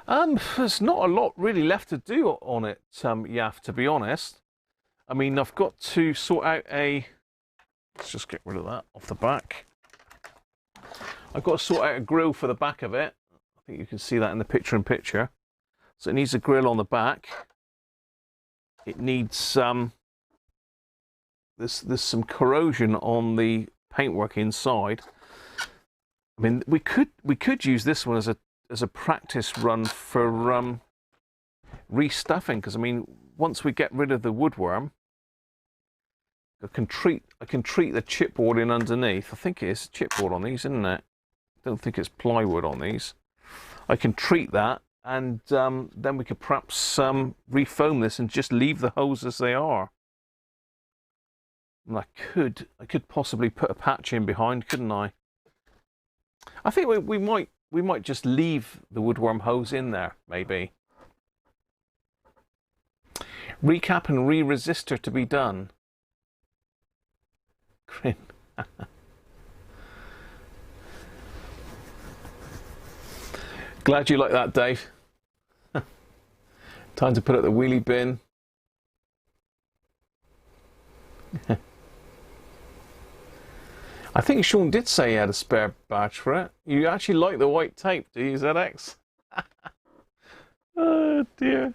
There's not a lot really left to do on it, Yaf, to be honest. I mean, I've got to sort out a... Let's just get rid of that off the back. I've got to sort out a grill for the back of it. I think you can see that in the picture-in-picture. So it needs a grill on the back. It needs there's some corrosion on the paintwork inside. I mean, we could use this one as a practice run for restuffing, because I mean, once we get rid of the woodworm, I can treat the chipboard in underneath. I think it is chipboard on these, isn't it? I don't think it's plywood on these. I can treat that, and then we could perhaps refoam this and just leave the holes as they are. And I could possibly put a patch in behind, couldn't I? I think we might just leave the woodworm hose in there, maybe. Recap and re-resistor to be done. Grin. Glad you like that, Dave. Time to put up the wheelie bin. I think Sean did say he had a spare badge for it. You actually like the white tape, do you, ZX? Oh dear.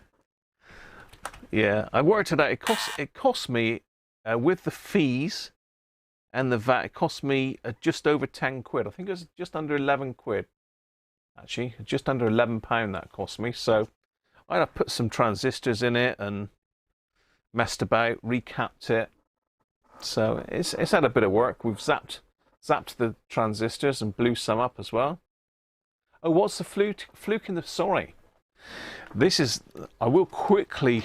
Yeah, I worked it out. It cost me with the fees and the VAT. It cost me just over 10 quid. I think it was just under 11 quid. Actually, just under £11 that cost me. So I had to put some transistors in it and messed about, recapped it. So it's had a bit of work. We've zapped the transistors and blew some up as well. Oh, what's the fluke in the... Sorry. This is... I will quickly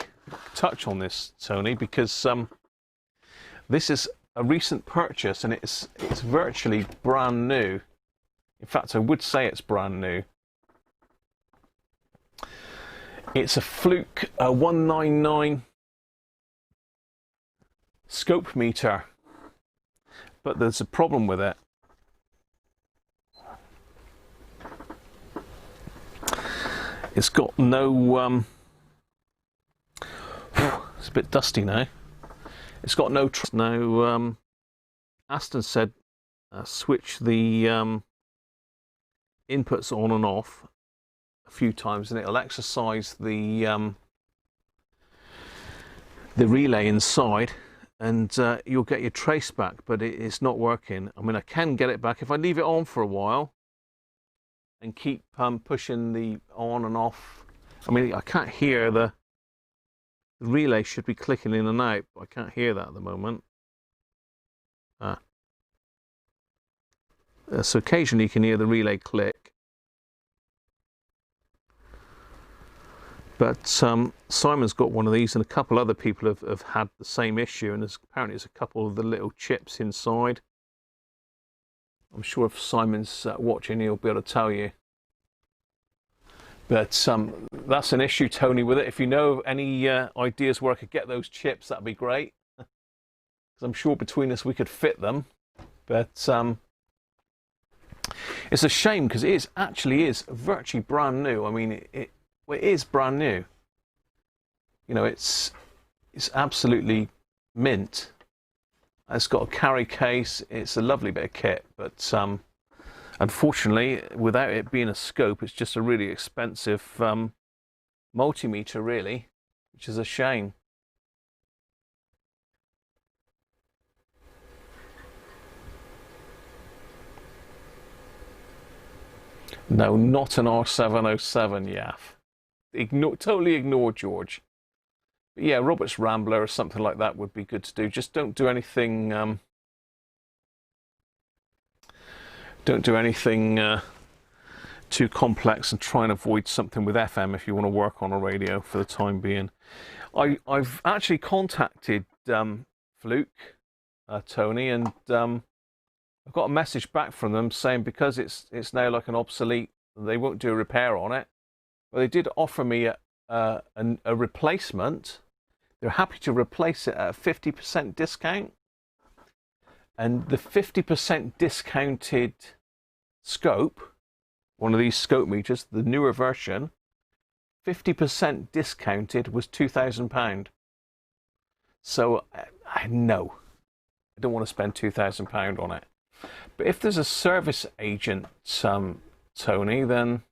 touch on this, Tony, because this is a recent purchase and it's virtually brand new. In fact, I would say it's brand new. It's a Fluke 199 scope meter, but there's a problem with it. It's got no it's a bit dusty now. It's got no Aston said switch the inputs on and off a few times and it'll exercise the relay inside, and you'll get your trace back, but it's not working. I mean, I can get it back if I leave it on for a while and keep pushing the on and off. I mean, I can't hear the relay should be clicking in and out, but I can't hear that at the moment. So occasionally you can hear the relay click. But Simon's got one of these, and a couple other people have had the same issue, and apparently there's a couple of the little chips inside. I'm sure if Simon's watching, he'll be able to tell you. But that's an issue, Tony, with it. If you know of any ideas where I could get those chips, that'd be great. Because I'm sure between us we could fit them. But it's a shame because it actually is virtually brand new. I mean, it is brand new. You know, it's absolutely mint. It's got a carry case. It's a lovely bit of kit, but unfortunately, without it being a scope, it's just a really expensive multimeter, really, which is a shame. No, not an R707, Yaf. Totally ignore George. But yeah, Robert's Rambler or something like that would be good to do. Just don't do anything. Don't do anything too complex, and try and avoid something with FM if you want to work on a radio for the time being. I've actually contacted Fluke, Tony, and I've got a message back from them saying because it's now like an obsolete, they won't do a repair on it. But they did offer me a replacement. They're happy to replace it at a 50% discount. And the 50% discounted scope, one of these scope meters, the newer version, 50% discounted was £2,000. So I know I don't want to spend £2,000 on it. But if there's a service agent, Tony, then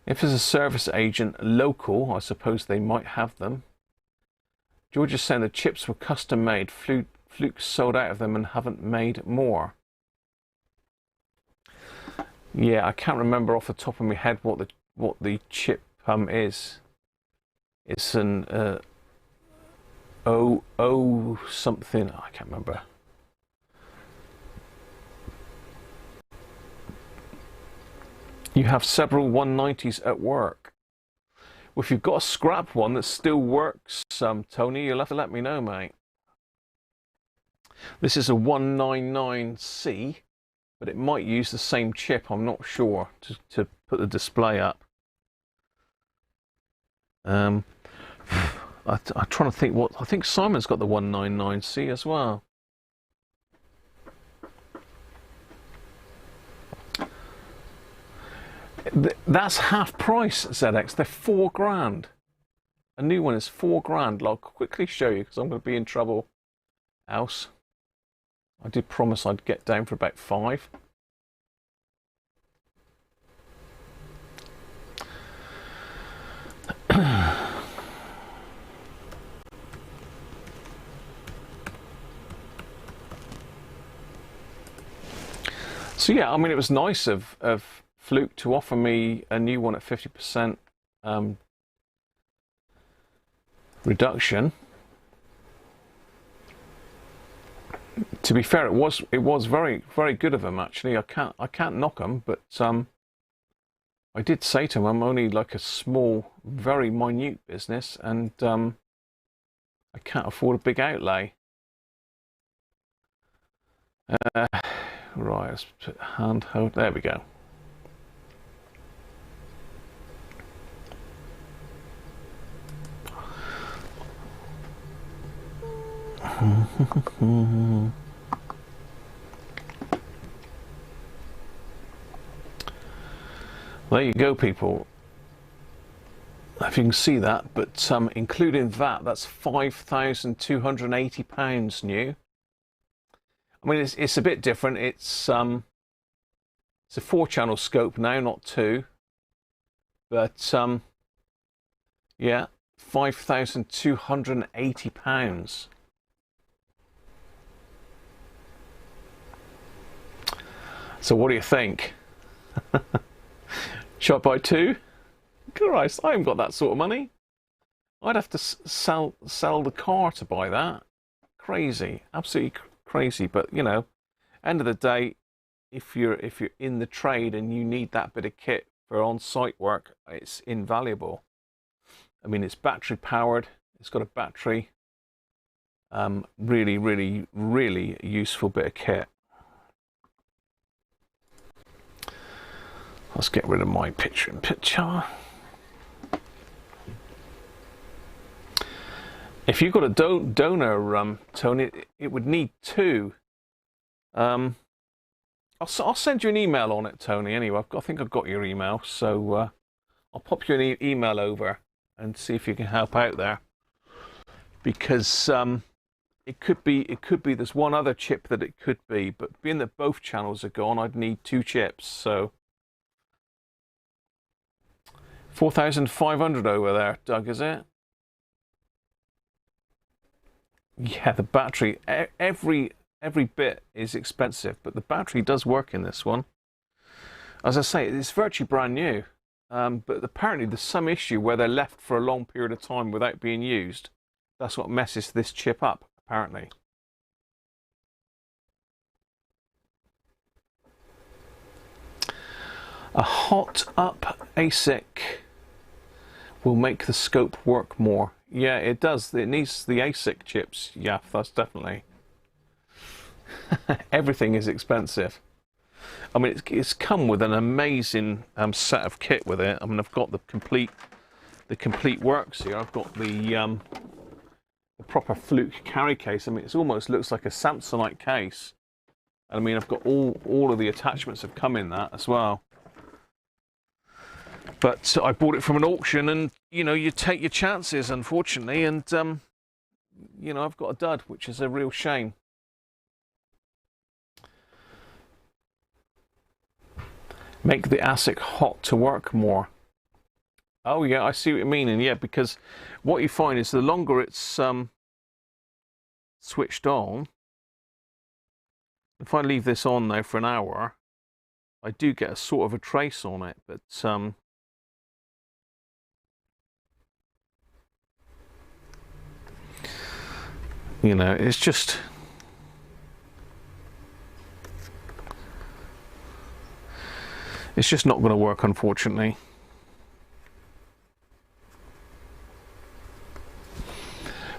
if there's a service agent local, I suppose they might have them. George is saying the chips were custom made. Fluke sold out of them and haven't made more. Yeah, I can't remember off the top of my head what the chip is. It's an O something. I can't remember. You have several 190s at work. Well, if you've got a scrap one that still works, Tony, you'll have to let me know, mate. This is a 199C, but it might use the same chip, I'm not sure, to put the display up. I'm trying to think what... I think Simon's got the 199C as well. That's half price, ZX. They're £4 grand. A new one is £4 grand. I'll quickly show you because I'm going to be in trouble else. I did promise I'd get down for about 5. So yeah, I mean, it was nice of Fluke to offer me a new one at 50% reduction. To be fair, it was very good of them actually. I can't knock them, but I did say to him I'm only like a small, very minute business, and I can't afford a big outlay. Right, let's put handheld. There we go. There you go, people. If you can see that, but including that, that's £5,280 new. I mean, it's a bit different. It's a 4-channel scope now, not 2. But yeah, £5,280. So what do you think? Should I buy 2? Christ, I haven't got that sort of money. I'd have to sell the car to buy that. Crazy, absolutely crazy. But you know, end of the day, if you're in the trade and you need that bit of kit for on-site work, it's invaluable. I mean, it's battery powered. It's got a battery. Really useful bit of kit. Let's get rid of my picture-in-picture. If you've got a donor, Tony, it would need 2. I'll send you an email on it, Tony. Anyway, I think I've got your email, so I'll pop you an email over and see if you can help out there. Because it could be there's one other chip that it could be, but being that both channels are gone, I'd need 2 chips. So 4,500 over there, Doug, is it? Yeah, the battery, every bit is expensive, but the battery does work in this one. As I say, it's virtually brand new, but apparently there's some issue where they're left for a long period of time without being used. That's what messes this chip up, apparently. A hot up ASIC will make the scope work more. Yeah, it does. It needs the ASIC chips. Yeah, that's definitely. Everything is expensive. I mean, it's come with an amazing set of kit with it. I mean, I've got the complete works here. I've got the proper Fluke carry case. I mean, it almost looks like a Samsonite case. I mean, I've got all of the attachments have come in that as well. But I bought it from an auction, and you know, you take your chances, unfortunately, and you know, I've got a dud, which is a real shame. Make the ASIC hot to work more. Oh yeah, I see what you mean, and yeah, because what you find is the longer it's switched on, if I leave this on now for an hour, I do get a sort of a trace on it, but you know, it's just not going to work, unfortunately.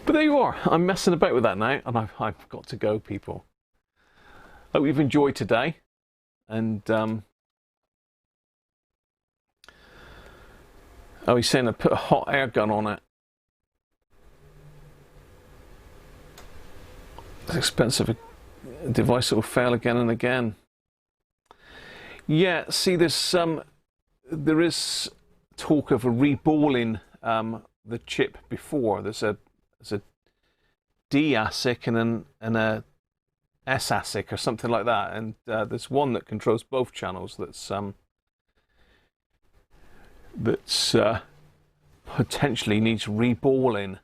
But there you are. I'm messing about with that now, and I've got to go, people. Hope you've enjoyed today, and oh, he's saying to put a hot air gun on it. It's expensive. A device that will fail again and again. Yeah, see, there is talk of a reballing the chip before. There's a D ASIC and a S ASIC or something like that, and there's one that controls both channels that's potentially needs reballing.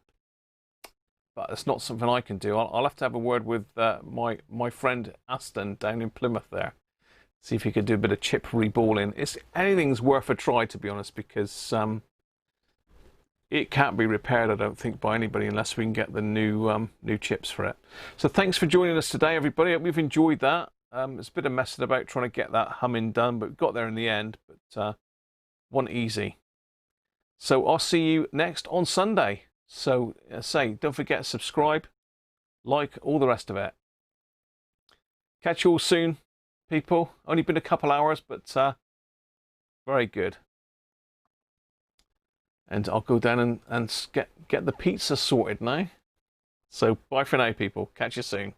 But it's not something I can do. I'll have to have a word with my friend Aston down in Plymouth there. See if he could do a bit of chip reballing. Anything's worth a try, to be honest, because it can't be repaired, I don't think, by anybody unless we can get the new chips for it. So thanks for joining us today, everybody. I hope you've enjoyed that. It's a bit of messing about trying to get that humming done, but we got there in the end. But wasn't easy. So I'll see you next on Sunday. So don't forget to subscribe, like, all the rest of it. Catch you all soon, people. Only been a couple hours, but very good. And I'll go down and get the pizza sorted now. So bye for now, people. Catch you soon.